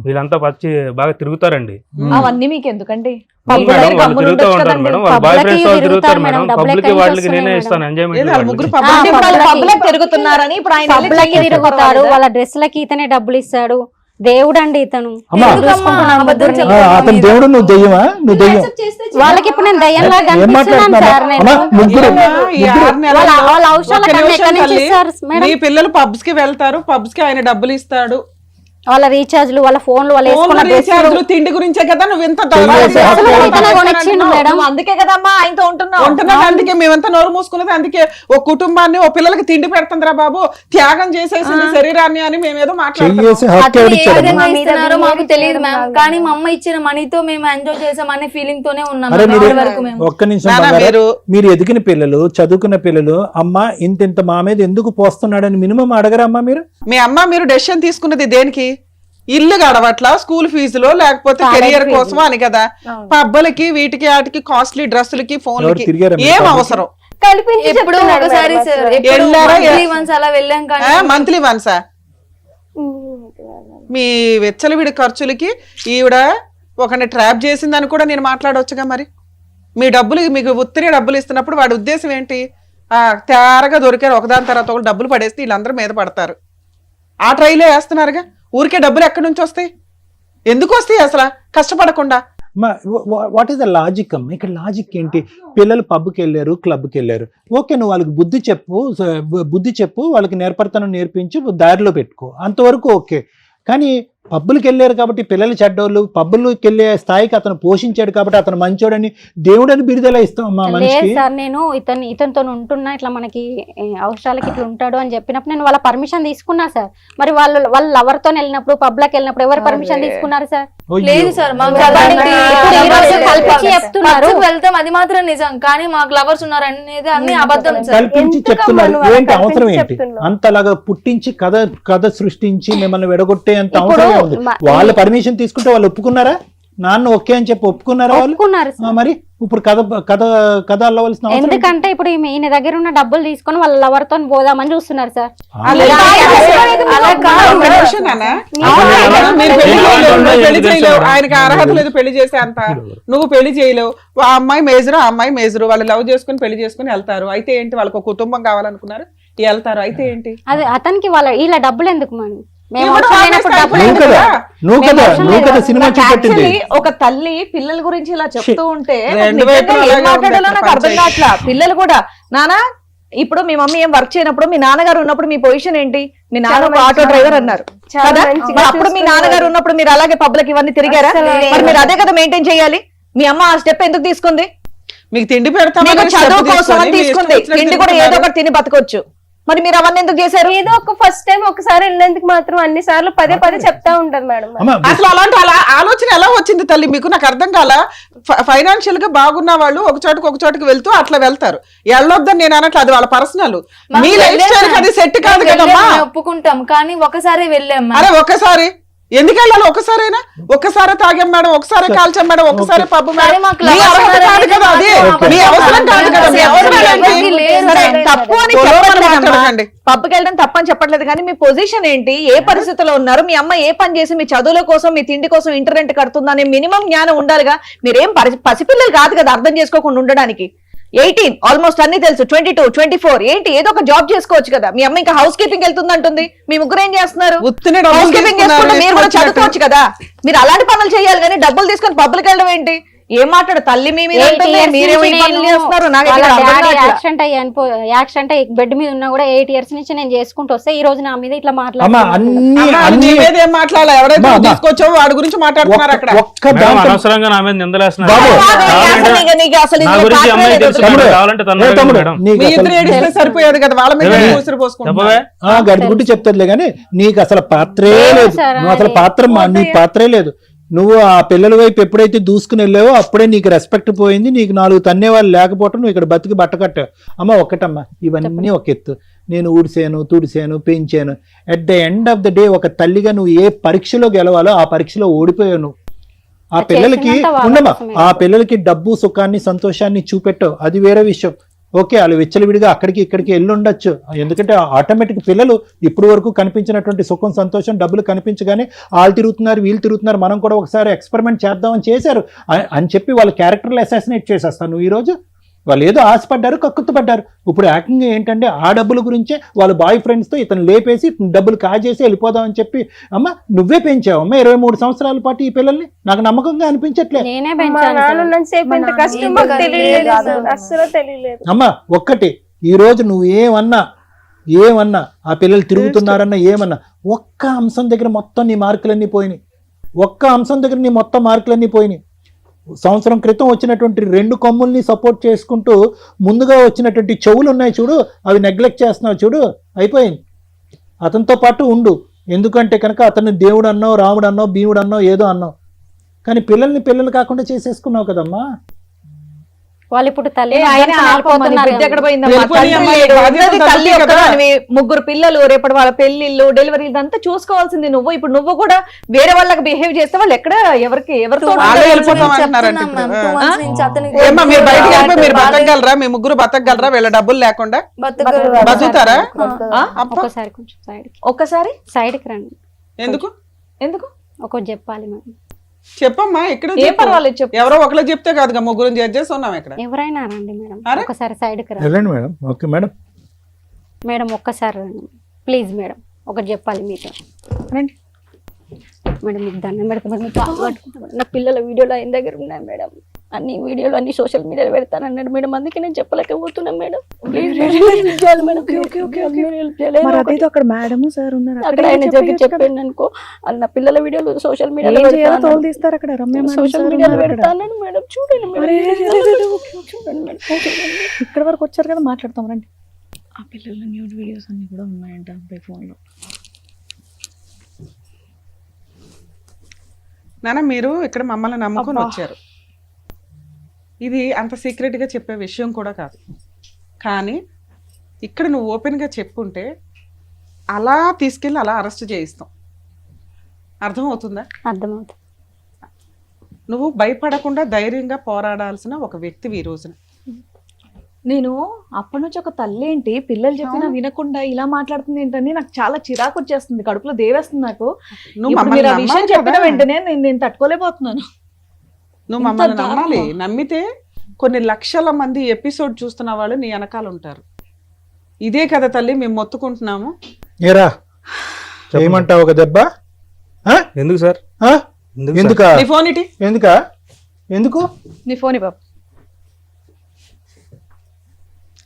Speaker 5: వీళ్ళంతా వచ్చి బాగా తిరుగుతారండి.
Speaker 6: అవన్నీ మీకు ఎందుకండి?
Speaker 5: అవును మేడం, వాళ్ళు తిరుగుతూ ఉంటారు మేడం, వాళ్ళ బాయ్ ఫ్రెండ్స్ వాళ్ళు తిరుగుతారు మేడం, పబ్లిక్ వాళ్ళకి నేనే ఇస్తాను
Speaker 2: ఏది
Speaker 5: ఎంజాయ్మెంట్.
Speaker 2: వాళ్ళ ముగ్గురు
Speaker 3: ఆ,
Speaker 2: పబ్లిక్
Speaker 6: ఇప్పుడు వాళ్ళు
Speaker 3: పబ్లిక్
Speaker 6: పబ్లిక్ తిరుగుతున్నారని ఇప్పుడు ఆయన వెళ్ళి
Speaker 3: పబ్లకి
Speaker 6: చెక్
Speaker 3: తిరుగుతాడు,
Speaker 6: చేసుకోవాలి
Speaker 3: వాళ్ళ డ్రెస్లకి ఇతనే డబ్బులు ఇస్తాడు. దేవుడు అండి ఇతను.
Speaker 7: అమ్మా, అతను దేవుడు, నువ్వు దెయ్యమా? నువ్వు దెయ్యం.
Speaker 3: వాళ్ళకి ఇప్పుడు నేను దయ్యంలా
Speaker 7: ఏం
Speaker 3: కనిపిస్తున్నాను
Speaker 7: మాట్లాడుతున్నా?
Speaker 3: సార్ నేను.
Speaker 7: అమ్మా, ముగ్గురు
Speaker 2: ఈ 6 నెలల్లో
Speaker 3: వాళ్ళ- వాళ్ళ అవసరాలు
Speaker 2: ఒక్క
Speaker 3: కన్నా
Speaker 2: నిమిషం
Speaker 3: ఎక్కడి నుంచి
Speaker 2: తల్లి,
Speaker 3: ఇస్తారు మేడం?
Speaker 2: మీ పిల్లలు పబ్స్ కి వెళ్తారు, పబ్స్ కి ఆయన డబ్బులు ఇస్తాడు.
Speaker 3: వాళ్ళ రీఛార్జ్లు, వాళ్ళ ఫోన్లు, వాళ్ళు వేసుకున్న
Speaker 2: ఫోన్లు, రీఛార్జ్లు, తిండి గురించే కదా నువ్వు ఇంత
Speaker 3: ఇతనే కొనిచ్చిండు మేడం.
Speaker 6: నువ్వు అందుకే కదమ్మా ఆయనతో ఉంటున్నావు.
Speaker 2: ఉంటున్నది. అందుకే మేమంతా నోరు మూసుకున్నది. అందుకే ఓ కుటుంబాన్ని, ఓ పిల్లలకి తిండి పెడుతుందిరా బాబు, త్యాగం చేసేసింది శరీరాన్ని అని మేమేదో మాట్లాడుతున్నాం.
Speaker 7: చెయ్యేసి హక్కు
Speaker 4: అతను ఏ
Speaker 7: ఎవరిచ్చాడమ్మా?
Speaker 4: విధంగా ఇస్తున్నారో మాకు తెలియదు మ్యామ్, కానీ మా అమ్మ ఇచ్చిన మనీతో మేము ఎంజాయ్ చేసామనే ఫీలింగ్ తోనే ఉన్నాం
Speaker 7: అరే మీరు
Speaker 4: ఇప్పటి వరకు మేము.
Speaker 7: ఒక్క నిమిషం
Speaker 2: నాన్న,
Speaker 7: బంగారు. మీరు ఎదిగిన పిల్లలు, చదువుకున్న పిల్లలు, అమ్మ ఇంత మా మీద ఎందుకు పోస్తున్నాడని మినిమం అడగరమ్మా మీరు?
Speaker 2: మీ అమ్మ మీరు డెసిషన్ తీసుకున్నది దేనికి? ఇల్లు గడవట్లా, స్కూల్ ఫీజులో, లేకపోతే కెరియర్ కోసం అని కదా. పబ్బలకి, వీటికి, వాటికి, కాస్ట్లీ డ్రెస్సులకి, ఫోన్లకి
Speaker 7: తిరిగారా మీరు
Speaker 2: ఏం
Speaker 7: పబ్లిక్?
Speaker 2: అవసరం?
Speaker 8: కల్పించి
Speaker 4: ఎప్పుడో
Speaker 8: చెప్తున్నాడు
Speaker 4: ఒకసారి
Speaker 8: మేడం
Speaker 4: సార్,
Speaker 8: అసలు.
Speaker 4: ఎప్పుడో
Speaker 2: వెళ్ళారా?
Speaker 4: monthly once అలా వెళ్ళాం కానీ
Speaker 2: మంత్లీ వన్సా? మీ వెచ్చలవిడి ఖర్చులకి ఈవిడ ఒకరిని ట్రాప్ చేసిందని కూడా నేను మాట్లాడవచ్చుగా. మరి మీ డబ్బులు, మీకు ఉత్తిరే డబ్బులు ఇస్తున్నప్పుడు వాడి ఉద్దేశం ఏంటి? తేరగా దొరికారు ఒకదాని తర్వాత ఒకటి డబ్బులు పడేస్తే వీళ్ళందరూ మీద పడతారు. ఆ ట్రైలే వేస్తున్నారుగా. ఊరికే డబ్బులు ఎక్కడి నుంచి వస్తాయి? ఎందుకు వస్తాయి అసలు కష్టపడకుండా?
Speaker 7: వాట్ ఈస్ ద లాజిక్ అమ్మ? ఇక్కడ లాజిక్ ఏంటి? పిల్లలు పబ్కి వెళ్ళారు, క్లబ్కి వెళ్ళారు, ఓకే, నువ్వు వాళ్ళకి బుద్ధి చెప్పు, వాళ్ళకి నేర్పడతనం నేర్పించి దారిలో పెట్టుకో, అంతవరకు ఓకే. కానీ పబ్బులకి వెళ్ళారు కాబట్టి పిల్లలు చెడ్డోళ్ళు, పబ్బులకి వెళ్ళే స్థాయికి అతను పోషించాడు కాబట్టి అతను మంచోడని దేవుడని బిరుదలా ఇస్తాం మా
Speaker 3: లేదు
Speaker 7: మనిషికి.
Speaker 3: సార్, నేను ఇతనితో ఉంటున్నా, ఇట్లా మనకి అవసరాలకి ఇట్లా ఉంటాడు అని చెప్పినప్పుడు నేను వాళ్ళ పర్మిషన్ తీసుకున్నా సార్. మరి వాళ్ళ లవర్తో వెళ్ళినప్పుడు, పబ్లకు వెళ్ళినప్పుడు ఎవరు పర్మిషన్ తీసుకున్నారు సార్?
Speaker 4: లేదు సార్, మాకు
Speaker 3: ఇప్పుడు ఈ రోజు కల్పించి చెప్తున్నారు.
Speaker 4: పబ్కి వెళ్తాం, అది మాత్రం నిజం, కానీ మాకు లవర్స్ ఉన్నారు అనేది అన్ని అబద్ధం సార్.
Speaker 7: కల్పించి
Speaker 8: ఎందుకమ్మా
Speaker 7: చెప్తున్నారు.
Speaker 8: నువ్వు అలా
Speaker 7: ఏంటి అవసరం
Speaker 8: కల్పించి
Speaker 7: ఏంటి?
Speaker 8: చెప్తున్నావు?
Speaker 7: అంతలాగా పుట్టించి కథ సృష్టించి మిమ్మల్ని విడగొట్టే అంత
Speaker 3: ఇప్పుడు
Speaker 7: అవసరం ఉంది. వాళ్ళ పర్మిషన్ తీసుకుంటే వాళ్ళు ఒప్పుకున్నారా? నాన్న ఓకే అని చెప్పి ఒప్పుకున్నారా వాళ్ళు?
Speaker 3: ఒప్పుకున్నారు సార్.
Speaker 7: మరి ఇప్పుడు కథ అల్లవలసిన అవసరం ఏంటి?
Speaker 3: ఎందుకంటే ఇప్పుడు ఈయన దగ్గర ఉన్న డబ్బులు తీసుకొని వాళ్ళ లవర్ తో పోదామని చూస్తున్నారు సార్.
Speaker 2: అలా కాదు, ఒక నిమిషం నాన్న. మీరు పెళ్లి చేయలేవు, నువ్వు పెళ్లి చేయలేవు, ఆయనకి అర్హత లేదు పెళ్లి చేసే అంత. నువ్వు పెళ్లి చేయలేవు. ఆ అమ్మాయి మేజరు, ఆ అమ్మాయి మేజరు, వాళ్ళు లవ్ చేసుకుని పెళ్లి చేసుకుని వెళ్తారు. అయితే ఏంటి? వాళ్ళకి ఒక కుటుంబం కావాలనుకున్నారు, వెళ్తారు. అయితే ఏంటి?
Speaker 3: అది అతనికి ఇలా డబ్బులు ఎందుకు మనం? మేము
Speaker 2: ఇప్పుడు
Speaker 3: అవసరం లేనప్పుడు
Speaker 2: ఆమె
Speaker 3: డబ్బులు
Speaker 7: నువ్వు
Speaker 3: ఎందుకు?
Speaker 7: కదా నువ్వు కదా సినిమా చూపెట్టింది.
Speaker 6: Actually, ఒక తల్లి పిల్లల గురించి ఇలా చెప్తూ ఉంటే నాకు
Speaker 2: రెండు
Speaker 6: నిజంగా
Speaker 2: వైపులా
Speaker 6: ఏం
Speaker 2: అలాగే
Speaker 6: మాట్లాడాలో
Speaker 2: ఉంది
Speaker 6: నాకు అర్థం
Speaker 2: పంచాయతీ.
Speaker 6: కావట్లా. పిల్లలు కూడా నానా, ఇప్పుడు మీ మమ్మీ ఏం వర్క్ చేయనప్పుడు మీ నాన్నగారు ఉన్నప్పుడు మీ పొజిషన్ ఏంటి? మీ నాన్న ఒక ఆటో డ్రైవర్ అన్నారు
Speaker 8: చాలా
Speaker 6: కదా.
Speaker 8: మంచిగా
Speaker 6: మరి అప్పుడు మీ నాన్నగారు ఉన్నప్పుడు మీరు అలాగే పబ్లిక్ ఇవన్నీ తిరిగారా? మరి మీరు అదే కదా మెయింటైన్ చేయాలి. మీ అమ్మ ఆ స్టెప్ ఎందుకు తీసుకుంది?
Speaker 2: మీకు తిండి పెడతామని
Speaker 6: మీకు
Speaker 2: step
Speaker 6: చదువు కోసం
Speaker 2: తీసుకొని
Speaker 6: అని
Speaker 2: మీ
Speaker 6: తీసుకుంది.
Speaker 2: ఇష్టం వచ్చినట్టు
Speaker 6: తిండి కూడా ఏదో
Speaker 2: తింటున్నారు.
Speaker 6: ఒకటి తిని బతకొచ్చు. మరి మీరు అవన్నీ ఎందుకు చేశారు?
Speaker 8: ఏదో ఒక ఫస్ట్ టైం ఒకసారి వెళ్ళినందుకు మాత్రం అన్ని సార్లు పదే చెప్తా ఉంటారు మేడం.
Speaker 7: అమ్మ,
Speaker 2: అసలు అలాంటి ఆలోచన ఎలా వచ్చింది తల్లి మీకు? నాకు అర్థం కాల. ఫైనాన్షియల్ గా బాగున్న వాళ్ళు ఒక చోటుకి వెళ్తూ అట్లా వెళ్తారు. వెళ్ళొద్దని నేను అనట్లేదు, అది వాళ్ళ పర్సనల్. మీ లైఫ్ స్టైల్ అది సెట్ కాదు కదమ్మా.
Speaker 4: ఒప్పుకుంటాం, కానీ ఒకసారి వెళ్ళాం
Speaker 2: అరే ఒక్కసారి ఎందుకు వెళ్ళాలి? ఒక్కసారైనా? ఒక్కసారి తాగాం మేడం, ఒకసారి కాల్చాం మేడం, ఒకసారి పబ్బు మేడం.
Speaker 4: సరే, మాకు
Speaker 2: మీ అర్హత కాదు కదా అది, మీ అవసరం కాదు కదా. మీ అవసరం ఏంటి?
Speaker 4: లేదు
Speaker 6: సరే,
Speaker 4: సార్.
Speaker 6: తప్పు అని
Speaker 2: పొలం అని
Speaker 6: చెప్పట్లేదమ్మా.
Speaker 2: మాట్లాడకండి.
Speaker 6: పబ్కి వెళ్ళడం తప్పని చెప్పట్లేదు, కానీ మీ పొజిషన్ ఏంటి? ఏ పరిస్థితిలో ఉన్నారు? మీ అమ్మ ఏ పని చేసి మీ చదువుల కోసం, మీ తిండి కోసం ఇంటర్నెట్ కడుతుందనే మినిమం జ్ఞానం ఉండాలిగా. మీరేం పసిపిల్లలు కాదు కదా అర్థం చేసుకోకుండా ఉండడానికి. 18 ఆల్మోస్ట్ అన్ని తెలుసు. 22, 24 ఏంటి? ఏదో ఒక జాబ్ చేసుకోవచ్చు కదా. మీ అమ్మ ఇంకా హౌస్ కీపింగ్ వెళ్తుంది అంటుంది. మీ ముగ్గురు ఏం చేస్తున్నారు?
Speaker 2: ఉత్తినే డబ్బులు
Speaker 6: హౌస్ కీపింగ్
Speaker 2: తీసుకున్నారు,
Speaker 6: చేసుకుంటే మీరు కూడా
Speaker 2: తీసుకొచ్చినట్టు.
Speaker 6: చదువుకోవచ్చు కదా. మీరు అలాంటి పనులు చేయాలి, కానీ డబ్బులు తీసుకొని పబ్లిక్ వెళ్ళడం ఏంటి? ఏం మాట్లాడు తల్లి? మీ మీద ఉంటుంది, మీరేమో ఈ పనులు చేస్తున్నారు. నాకు ఇక్కడ అర్థం కావట్లేదు.
Speaker 3: యాక్సిడెంట్ అయ్యి బెడ్ మీద ఉన్నా కూడా 8 years నుంచి నేను చేసుకుంటూ వస్తే ఈ రోజు నా మీద ఇట్లా
Speaker 7: అమ్మ
Speaker 3: మాట్లాడుతున్నారు.
Speaker 7: అన్ని
Speaker 2: ఏం మాట్లాడాలి? ఎవరైతే
Speaker 7: అమ్మా.
Speaker 2: తీసుకొచ్చావో వాడి గురించి మాట్లాడుతున్నారు అక్కడ.
Speaker 7: ఒక్క
Speaker 5: మేడం,
Speaker 7: దాంట్లో
Speaker 5: అనవసరంగా నా మీద నిందలేస్తున్నారు.
Speaker 7: బాబు.
Speaker 6: నీకు అసలు
Speaker 5: నా
Speaker 6: ఇందులో
Speaker 5: గురించి అమ్మాయి
Speaker 6: కారణమే
Speaker 5: తెలుసు
Speaker 6: లేదు.
Speaker 5: మేడం,
Speaker 7: తమ్ముడు,
Speaker 5: కావాలంటే తను
Speaker 7: ఏ
Speaker 5: అడగండి
Speaker 7: తమ్ముడు,
Speaker 5: మేడం.
Speaker 7: నీకు
Speaker 2: మీ
Speaker 7: అసలు-
Speaker 2: ఇద్దరు ఏడిస్తే సరిపోయేది కదా, వాళ్ళ మీద
Speaker 5: ఏమే?
Speaker 2: ఊసిరి పోసుకుంటారు.
Speaker 5: చెప్పవే.
Speaker 7: గడిగుడ్డు చెప్తారులే కానీ నీకు అసలు పాత్రే లేదు.
Speaker 3: సార్,
Speaker 7: నువ్వు అసలు నీ పాత్రే లేదు. నువ్వు ఆ పిల్లల వైపు ఎప్పుడైతే దూసుకుని వెళ్ళావో అప్పుడే నీకు రెస్పెక్ట్ పోయింది. నీకు 4 తన్నేవాళ్ళు లేకపోవటం నువ్వు ఇక్కడ బతికి బట్ట కట్టావు. అమ్మ ఒక్కటమ్మా, ఇవన్నీ ఒక ఎత్తు. నేను ఊడిసాను, తుడిసాను, పెంచాను. At the end of the day ఒక తల్లిగా నువ్వు ఏ పరీక్షలో గెలవాలో ఆ పరీక్షలో ఓడిపోయావు నువ్వు. ఆ పిల్లలకి
Speaker 3: చేసినంత వాళ్ళ
Speaker 7: ఉండమా,
Speaker 3: కోసమే.
Speaker 7: ఆ పిల్లలకి డబ్బు, సుఖాన్ని, సంతోషాన్ని చూపెట్టావు, అది వేరే విషయం. ఓకే వాళ్ళు విచ్చలవిడిగా అక్కడికి ఇక్కడికి వెళ్ళి ఉండొచ్చు, ఎందుకంటే ఆటోమేటిక్ పిల్లలు ఇప్పుడు వరకు కనిపించినటువంటి సుఖం సంతోషం డబ్బులు కనిపించగానే వాళ్ళు తిరుగుతున్నారు వీళ్ళు తిరుగుతున్నారు, మనం కూడా ఒకసారి ఎక్స్పెరిమెంట్ చేద్దామని చేశారు అని చెప్పి వాళ్ళ క్యారెక్టర్లు అసాసినేట్ చేసేస్తాను. నువ్వు ఈరోజు వాళ్ళు ఏదో ఆశపడ్డారు, కక్కుతుపడ్డారు. ఇప్పుడు యాక్టింగ్ ఏంటంటే ఆ డబ్బుల గురించే వాళ్ళ బాయ్ ఫ్రెండ్స్తో ఇతను లేపేసి డబ్బులు కాజేసి వెళ్ళిపోదామని చెప్పి, అమ్మ నువ్వే పెంచావు అమ్మ 23 సంవత్సరాల పాటు ఈ పిల్లల్ని, నాకు నమ్మకంగా అనిపించట్లే.
Speaker 3: నేనే
Speaker 8: మా
Speaker 3: పెంచాను
Speaker 8: నాన్న
Speaker 3: సార్.
Speaker 8: ఉన్నంతసేపు ఇంత కష్టం మాకు తెలియలేదు అసలు. అస్సలు తెలియలేదు.
Speaker 7: అమ్మ ఒక్కటి, ఈరోజు నువ్వు ఏమన్నా ఆ పిల్లలు తిరుగుతున్నారన్నా ఏమన్నా, ఒక్క అంశం దగ్గర మొత్తం నీ మార్కులన్నీ పోయినాయి. ఒక్క అంశం దగ్గర నీ మొత్తం మార్కులన్నీ పోయినాయి. సంవత్సరం క్రితం వచ్చినటువంటి 2 కొమ్ముల్ని సపోర్ట్ చేసుకుంటూ ముందుగా వచ్చినటువంటి చెవులు ఉన్నాయి చూడు, అవి నెగ్లెక్ట్ చేస్తున్నావు చూడు, అయిపోయింది. అతనితో పాటు ఉండు, ఎందుకంటే కనుక అతన్ని దేవుడు అన్నావు, రాముడు అన్నావు, భీముడు అన్నావు, ఏదో అన్నావు, కానీ పిల్లలు కాకుండా చేసేసుకున్నావు కదమ్మా.
Speaker 3: వాళ్ళు ఇప్పుడు తల్లి
Speaker 6: ఆయన ఆపమని బిడ్డ ఎక్కడ పోయిందమ్మా?
Speaker 2: వెళ్ళిపోయి
Speaker 6: తల్లి
Speaker 2: అమ్మాయి
Speaker 6: లేడు.
Speaker 2: బాధ్యత
Speaker 6: ఉన్నది తల్లి
Speaker 2: తగ్గుతుంది కదా.
Speaker 6: ఒక్కదానివి, 3 పిల్లలు, రేపటి వాళ్ళ పెళ్లిళ్ళు డెలివరీ ఇదంతా చూసుకోవాల్సింది నువ్వు. ఇప్పుడు నువ్వు కూడా వేరే వాళ్ళకి బిహేవ్ చేస్తే వాళ్ళు ఎక్కడ ఎవరితో
Speaker 2: వాళ్ళే వెళ్ళిపోతాం అంటున్నారంట ఇప్పుడు. ఏమ్మా మీరు బయటకు వెళ్ళిపోయి మీరు బతకగలరా? మీ ముగ్గురు బతకగలరా వీళ్ళ డబ్బులు లేకుండా? బతుకుతారా?
Speaker 3: ఒక్కసారి కొంచెం
Speaker 6: ఒక్కసారి
Speaker 3: సైడ్కి రండి.
Speaker 6: ఎందుకు
Speaker 3: ఒకటి చెప్పాలి మేడం.
Speaker 2: చెప్పమ్మా ఇక్కడ
Speaker 6: ఏం పర్వాలేదు చెప్పు.
Speaker 2: ఎవరో ఒకళ్ళు చెప్తే కాదుగా ముగ్గురు జడ్జ్ చేసి ఉన్నాం ఇక్కడ.
Speaker 3: ఎవరైనా రండి మేడం,
Speaker 2: అరే?
Speaker 3: ఒకసారి సైడ్కి రండి
Speaker 7: వెళ్ళండి మేడం. Okay madam.
Speaker 3: మేడం, ఒక్కసారి రండి ప్లీజ్ మేడం, ఒకటి చెప్పాలి మీతో.
Speaker 6: రండి
Speaker 3: మేడం మీకు దండం పెడతా మేడం, మీకు కాలు పట్టుకుంటా మేడం. నా పిల్లల వీడియోలు ఆయన దగ్గర ఉన్నాయి మేడం, అన్ని వీడియోలు అన్ని సోషల్ మీడియాలో పెడతానన్నాడు మేడం, అందుకే నేను చెప్పలేకపోతున్నాను మేడం.
Speaker 6: మరి అదేదో అక్కడ మేడం సార్ ఉన్నారు,
Speaker 3: అక్కడ ఆయన జరిగి చెప్పాను అనుకో, అన్న పిల్లల వీడియోలు సోషల్ మీడియాలో
Speaker 6: తోలు తీస్తారు అక్కడ. రమ్య మేడం
Speaker 3: సోషల్
Speaker 6: సార్
Speaker 3: మీడియాలో
Speaker 6: ఉన్నారు అక్కడ.
Speaker 3: పెడతానని మేడం, చూడండి మేడం, చూడండి మేడం, చూడండి.
Speaker 6: ఇక్కడ వరకు వచ్చారు కదా, మాట్లాడతాం రండి. ఆ పిల్లల న్యూడ్ వీడియోస్ అన్ని కూడా ఉన్నాయంట అబ్బాయి ఫోన్లో.
Speaker 2: నాన్న మీరు ఇక్కడ మమ్మల్ని నమ్ముకొని వచ్చారు, ఇది అంత సీక్రెట్గా చెప్పే విషయం కూడా కాదు, కానీ ఇక్కడ నువ్వు ఓపెన్గా చెప్పుంటే అలా తీసుకెళ్ళి అలా అరెస్ట్ చేయిస్తాం. అర్థమవుతుందా?
Speaker 3: అర్థమవుతుంది.
Speaker 2: నువ్వు భయపడకుండా ధైర్యంగా పోరాడాల్సిన ఒక వ్యక్తివి ఈ రోజున.
Speaker 6: నేను అప్పటి నుంచి ఒక తల్లి ఏంటి పిల్లలు చెప్పినా వినకుండా ఇలా మాట్లాడుతుంది ఏంటని నాకు చాలా చిరాకు వచ్చేస్తుంది, కడుపులో దేవేస్తుంది నాకు.
Speaker 2: నువ్వు
Speaker 6: ఇప్పుడు
Speaker 2: మమ్మల్ని
Speaker 6: మీరు ఆ విషయం
Speaker 2: నమ్మాలి
Speaker 6: చెప్పిన
Speaker 2: కదా.
Speaker 6: వెంటనే నేను తట్టుకోలేకపోతున్నాను.
Speaker 2: నువ్వు
Speaker 6: ఇంత
Speaker 2: మమ్మల్ని
Speaker 6: దారుణమా?
Speaker 2: నమ్మాలి. నమ్మితే కొన్ని లక్షల మంది ఎపిసోడ్ చూస్తున్న వాళ్ళు నీ వెనకాల ఉంటారు. ఇదే కదా తల్లి మేము మొత్తుకుంటున్నాము.
Speaker 7: ఏరా చేయమంటావు ఒక దెబ్బ?
Speaker 5: ఎందుకు సార్?
Speaker 7: ఎందుకా?
Speaker 2: నీ ఫోన్ ఇటీ.
Speaker 7: ఎందుకు
Speaker 6: నీ ఫోన్ బాబు.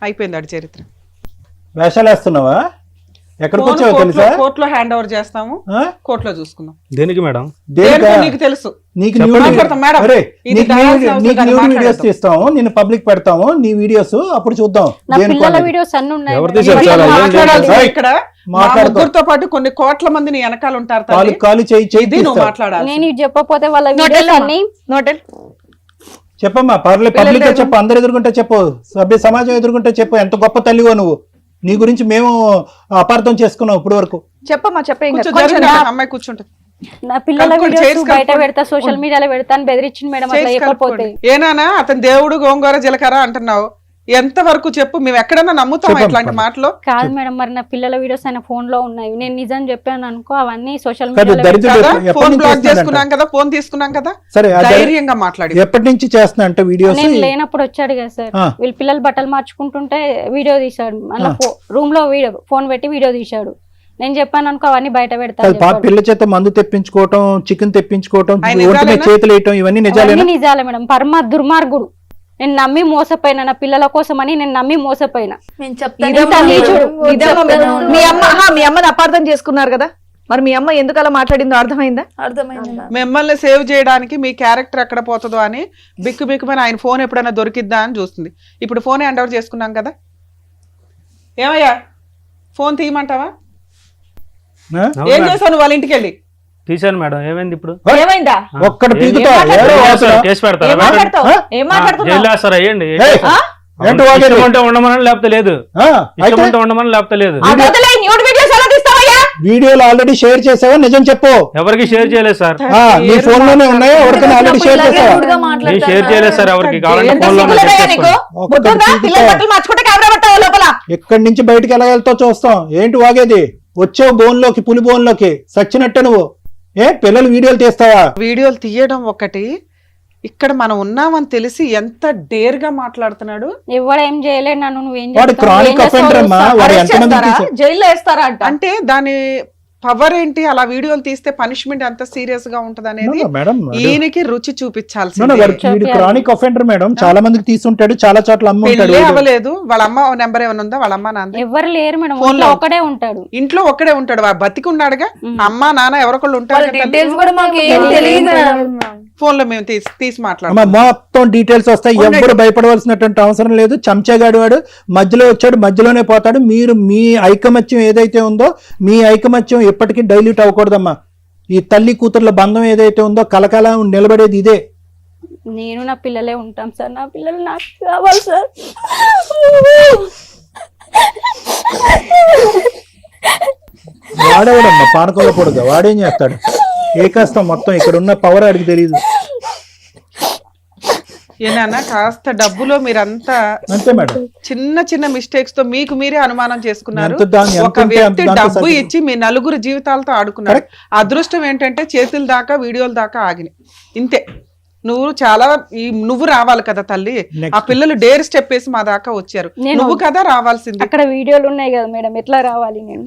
Speaker 2: అయిపోయింది ఆడి చరిత్ర.
Speaker 7: వేషాలు వేస్తున్నావా? ఎక్కడికి వచ్చావు తెలుసా?
Speaker 2: కోర్టులో హ్యాండ్ ఓవర్ చేస్తాము,
Speaker 7: ఆ?
Speaker 2: కోర్టులో చూసుకుందాం.
Speaker 5: దేనికి మేడం?
Speaker 7: దేనికా?
Speaker 2: నీకు తెలుసు.
Speaker 7: నీకు
Speaker 5: చెప్పండి.
Speaker 7: న్యూడ్
Speaker 2: మాట్లాడతాం మేడం.
Speaker 7: అరే,
Speaker 2: ఇది
Speaker 7: నీకు
Speaker 2: దాయాల్సిన
Speaker 7: న్యూడ్-
Speaker 2: అవసరం
Speaker 7: నీకు
Speaker 2: కాదు,
Speaker 7: న్యూడ్
Speaker 2: మాట్లాడతాం.
Speaker 7: వీడియోస్ తీస్తాము, నేను పబ్లిక్ పెడతాము నీ వీడియోస్, అప్పుడు చూద్దాం.
Speaker 3: నా
Speaker 7: దేనికి
Speaker 3: పిల్లల
Speaker 7: అనేది.
Speaker 3: వీడియోస్ అన్ని ఉన్నాయి
Speaker 5: ఎవరు
Speaker 3: మేడం.
Speaker 5: తీశారు? చాలా ఏం
Speaker 2: మాట్లాడాల్సింది
Speaker 7: లేదు.
Speaker 2: ఇక్కడ మా
Speaker 7: మాట్లాడుకో.
Speaker 2: ముగ్గురితో పాటు కొన్ని కోట్ల మంది నీ వెనకాల ఉంటారు తల్లి.
Speaker 7: కాలు చేయి
Speaker 2: ఇది నువ్వు
Speaker 7: తీస్తావు.
Speaker 2: మాట్లాడాలి.
Speaker 3: నేను ఇది చెప్పకపోతే వాళ్ళ వీడియోస్ అన్ని
Speaker 6: నోటెల్
Speaker 7: చెప్పమ్మా, పర్లేదు పబ్లిక్ గా చెప్పు, అందరు ఎదుర్కొంటే చెప్పు, సభ్య సమాజం ఎదుర్కొంటే చెప్పు, ఎంత గొప్ప తల్లివో నువ్వు. నీ గురించి మేము అపార్థం చేసుకున్నాం ఇప్పుడు వరకు.
Speaker 6: చెప్పమ్మా చెప్పే ఇంకా
Speaker 2: కూర్చో,
Speaker 6: కొంచెం
Speaker 2: జరగండి, అమ్మాయి కూర్చుంటుంది.
Speaker 3: నా పిల్లల
Speaker 2: కలుపుకోండి,
Speaker 3: వీడియోస్
Speaker 2: చైర్స్
Speaker 3: బయట
Speaker 2: కలుపుకోండి.
Speaker 3: పెడతా, సోషల్ మీడియాలో పెడతాను బెదిరించింది మేడం, అట్లా చెప్పకపోతే.
Speaker 2: ఏనానా అతను దేవుడు గోంగూర జీలకర్ర అంటున్నావు, ఎంత వరకు చెప్పు, మేము ఎక్కడన్నా నమ్ముతాం
Speaker 7: చెప్పండి,
Speaker 2: ఇట్లాంటి మాటలు?
Speaker 3: కాదు మేడం, మరి నా పిల్లల వీడియోస్ ఆయన ఫోన్ లో ఉన్నాయి, నేను నిజం చెప్పాను అనుకో, అవన్నీ సోషల్
Speaker 7: కాదు,
Speaker 3: మీడియాలో
Speaker 7: దరిద్రుడు
Speaker 2: కదా,
Speaker 7: ఎప్పటి
Speaker 2: ఫోన్
Speaker 7: నుంచి
Speaker 2: బ్లాక్
Speaker 7: చేస్తున్నాడంట?
Speaker 2: చేసుకున్నాం కదా, ఫోన్ తీసుకున్నాం కదా,
Speaker 7: సరే
Speaker 2: ధైర్యంగా మాట్లాడి.
Speaker 7: ఎప్పటి నుంచి చేస్తున్నా అంటే వీడియోస్?
Speaker 3: నేను లేనప్పుడు వచ్చాడు కదా సార్,
Speaker 7: ఆ.
Speaker 3: వీళ్ళ పిల్లలు బట్టలు మార్చుకుంటుంటే వీడియో తీశాడు, అలా రూమ్ లో ఫోన్ పెట్టి వీడియో తీశాడు. నేను చెప్పాను అనుకో, అవన్నీ బయట పెడతాను
Speaker 7: పాప పిల్ల చేత మందు తెప్పించుకోవటం, చికెన్ తెప్పించుకోవటం,
Speaker 2: ఆయన
Speaker 7: ఒంటి మీద
Speaker 2: నిజాలేనా?
Speaker 7: చేతులు వేయటం, ఇవన్నీ నిజాలేనా?
Speaker 3: నిజాలే మేడం, దుర్మార్గుడు. నేను నమ్మి మోసపోయినా, నా పిల్లల కోసం అని నేను నమ్మి మోసపోయినా.
Speaker 4: మేము
Speaker 6: ఇదమ్మా
Speaker 4: చెప్తాను
Speaker 6: నీచుడు. ఇదమ్మా మీ అమ్మ మీ అమ్మని అపార్థం చేసుకున్నారు కదా, మరి మీ అమ్మ ఎందుకు అలా మాట్లాడిందో అర్థమైందా?
Speaker 4: అర్థమైంది మ్యామ్.
Speaker 2: మిమ్మల్ని సేవ్ చేయడానికి మీ క్యారెక్టర్ ఎక్కడ పోతుందో అని బిక్కు బిక్కుమని ఆయన ఫోన్ ఎప్పుడైనా దొరికిద్దా అని చూస్తుంది. ఇప్పుడు ఫోన్ హ్యాండ్ ఓవర్ చేసుకున్నాం కదా, ఏమయ్యా ఫోన్ తీయమంటావా?
Speaker 7: ఆ?
Speaker 5: అవును
Speaker 2: ఏం
Speaker 5: మేడం.
Speaker 2: చేసావు నువ్వు వాళ్ళ ఇంటికి వెళ్ళి?
Speaker 5: తీశాను మేడం. ఏమైంది ఇప్పుడు?
Speaker 6: ఏమైందా?
Speaker 7: ఒక్కడు
Speaker 5: ఏం
Speaker 7: పీకుతా,
Speaker 5: చేస్తారు?
Speaker 7: ఎవరో
Speaker 5: ఏం
Speaker 7: వాసన.
Speaker 5: చేస్తారు? కేసు పెడతారా?
Speaker 6: ఏం మాట్లాడతావు?
Speaker 7: ఆ?
Speaker 6: ఏం మాట్లాడుతున్నావు?
Speaker 5: జైలు వేస్తారా? అయ్యండి.
Speaker 7: ఏయ్, ఏంటి వాగేది?
Speaker 5: ఇష్టం ఉంటే ఉండమని లేకపోతే లేదు,
Speaker 7: ఆ,
Speaker 5: ఇష్టం
Speaker 7: అయితే
Speaker 5: ఉంటే ఉండమని లేకపోతే లేదు.
Speaker 6: ఆ వదిలేయ్, న్యూడ్ వీడియోస్ ఎలా తీస్తావయ్యా?
Speaker 7: వీడియోలు ఆల్రెడీ షేర్ చేసావా నిజం చెప్పు.
Speaker 5: ఎవరికి షేర్ చేయలేదు సార్.
Speaker 7: నీ ఫోన్ లోనే ఉన్నాయా? ఎవరికైనా ఆల్రెడీ షేర్ చేసావా?
Speaker 5: నేను షేర్ చేయలేదు సార్ ఎవరికి. కావాలంటే ఫోన్ లో
Speaker 7: ఎక్కడి నుంచి బయటకు ఎలా వెళ్తావు చూస్తాం. ఏంటి వాగేది? వచ్చావు బోన్లోకి, పులి బోన్లోకి సచ్చినట్టే నువ్వు. పిల్లలు వీడియోలు తీస్తావా?
Speaker 2: వీడియోలు తీయడం ఒకటి, ఇక్కడ మనం ఉన్నామని తెలిసి ఎంత డేర్ గా మాట్లాడుతున్నాడు.
Speaker 3: ఎవడు ఏం చేయలేదు నన్ను, నువ్వేం
Speaker 7: వాడు క్రానిక్ అఫెండర్ అమ్మా. వాడు ఎంతమంది
Speaker 6: జైల్లో వేస్తారా అంట.
Speaker 2: అంటే దాని పవర్ ఏంటి? అలా వీడియోలు తీస్తే పనిష్మెంట్ ఎంత సీరియస్ గా ఉంటది అనేది
Speaker 7: మేడం
Speaker 2: ఈయనకి రుచి చూపించాల్సి.
Speaker 7: Chronic offender madam. చాలా మందికి తీసుంటాడు, చాలా చోట్ల అమ్ముంటాడు.
Speaker 2: అవ్వలేదు. వాళ్ళ అమ్మ నెంబర్ ఏమైనా ఉందా? వాళ్ళ అమ్మ నాన్న
Speaker 3: ఎవరు లేరు మేడం,
Speaker 2: ఫోన్ లో
Speaker 3: ఒకడే ఉంటాడు.
Speaker 2: ఇంట్లో ఒక్కడే ఉంటాడు. బతికి ఉన్నాడుగా. అమ్మ నాన్న ఎవరొకళ్ళు ఉంటారు.
Speaker 4: డీటెయిల్స్ కూడా మాకు ఏం తెలియదు.
Speaker 2: ఫోన్ లో మేము తీసి మాట్లాడతాం.
Speaker 7: మొత్తం డీటెయిల్స్ వస్తాయి. ఎవ్వరు భయపడవలసినటువంటి అవసరం లేదు. చెంచాగాడు వాడు మధ్యలో వచ్చాడు, మధ్యలోనే పోతాడు. మీరు మీ ఐకమత్యం ఏదైతే ఉందో, మీ ఐకమత్యం ఎప్పటికీ డైల్యూట్ అవ్వకూడదమ్మా. ఈ తల్లి కూతుర్ల బంధం ఏదైతే ఉందో కలకల నిలబడేది ఇదే.
Speaker 3: నేను నా పిల్లలే ఉంటాం సార్. నా పిల్లలు నాకు కావాలి సార్.
Speaker 7: వాడేవాడమ్మా పానకంలో పొడుగా. వాడేం చేస్తాడు? ఏ కష్టం మొత్తం ఇక్కడ ఉన్న పవర్ అడిగి తెలియదు.
Speaker 2: ఏనా కాస్త డబ్బులో మీరంతా
Speaker 7: అంతే మేడం.
Speaker 2: చిన్న చిన్న మిస్టేక్స్ తో మీకు మీరే అనుమానం చేసుకున్నారు.
Speaker 7: ఎంత
Speaker 2: ఒక వ్యక్తి డబ్బు ఇచ్చి మీ నలుగురు జీవితాలతో ఆడుకున్నారు. అదృష్టం ఏంటంటే చేతుల దాకా వీడియోల దాకా ఆగినాయి. ఇంతే. నువ్వు రావాలి కదా తల్లి. ఆ పిల్లలు డేర్ స్టెప్ వేసి మా దాకా వచ్చారు. నువ్వు కదా రావాల్సింది.
Speaker 3: అక్కడ వీడియోలు ఉన్నాయి కదా మేడం, ఎట్లా రావాలి నేను?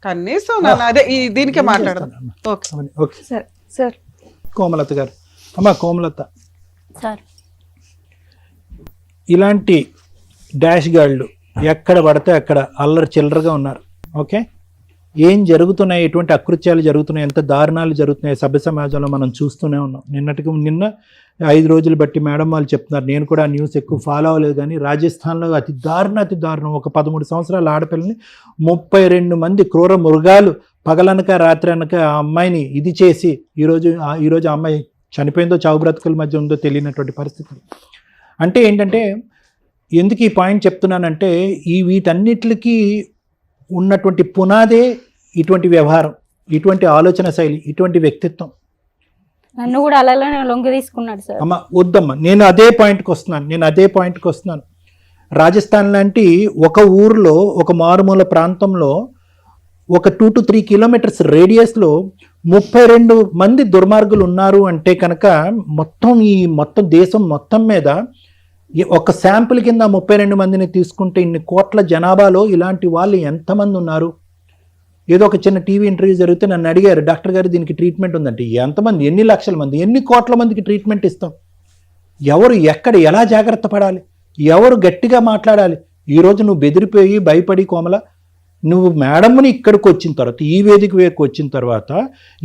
Speaker 2: కనీసం అదే దీనికే మాట్లాడదాం.
Speaker 6: సార్
Speaker 7: కోమలత గారు. అమ్మా కోమలత,
Speaker 3: సార్
Speaker 7: ఇలాంటి డాష్ గాళ్ళు ఎక్కడ పడితే అక్కడ అల్లరి చిల్లరగా ఉన్నారు. ఓకే, ఏం జరుగుతున్నాయి, ఎటువంటి అకృత్యాలు జరుగుతున్నాయి, ఎంత దారుణాలు జరుగుతున్నాయి సభ్య సమాజంలో మనం చూస్తూనే ఉన్నాం. నిన్న 5 రోజులు బట్టి మేడం వాళ్ళు చెప్తున్నారు. నేను కూడా న్యూస్ ఎక్కువ ఫాలో అవ్వలేదు, కానీ రాజస్థాన్లో అతి దారుణం ఒక 13 సంవత్సరాల ఆడపిల్లని 32 మంది క్రూర మృగాలు పగలనక రాత్రి అనక ఆ అమ్మాయిని ఇది చేసి ఈరోజు ఆ అమ్మాయి చనిపోయిందో చావు బ్రతుకుల మధ్య ఉందో తెలియనటువంటి పరిస్థితి. అంటే ఏంటంటే, ఎందుకు ఈ పాయింట్ చెప్తున్నానంటే, వీటన్నిటికీ ఉన్నటువంటి పునాదే ఇటువంటి వ్యవహారం, ఇటువంటి ఆలోచన శైలి, ఇటువంటి వ్యక్తిత్వం.
Speaker 3: నన్ను కూడా అలానే లొంగి తీసుకున్నాడు సార్.
Speaker 7: అమ్మ వద్దమ్మా, నేను అదే పాయింట్కి వస్తున్నాను. రాజస్థాన్ లాంటి ఒక ఊరిలో, ఒక మారుమూల ప్రాంతంలో, ఒక 2 to 3 కిలోమీటర్స్ రేడియస్లో 32 మంది దుర్మార్గులు ఉన్నారు అంటే కనుక మొత్తం దేశం మొత్తం మీద ఒక శాంపుల్ కింద 32 మందిని తీసుకుంటే ఇన్ని కోట్ల జనాభాలో ఇలాంటి వాళ్ళు ఎంతమంది ఉన్నారు? ఏదో ఒక చిన్న టీవీ ఇంటర్వ్యూ జరిగితే నన్ను అడిగారు, డాక్టర్ గారు దీనికి ట్రీట్మెంట్ ఉందంటే ఎంతమంది, ఎన్ని లక్షల మంది, ఎన్ని కోట్ల మందికి ట్రీట్మెంట్ ఇస్తాం? ఎవరు ఎక్కడ ఎలా జాగ్రత్త పడాలి, ఎవరు గట్టిగా మాట్లాడాలి? ఈరోజు నువ్వు బెదిరిపోయి భయపడి కోమల, నువ్వు మేడంని ఇక్కడికి వచ్చిన తర్వాత, ఈ వేదిక వేదిక వచ్చిన తర్వాత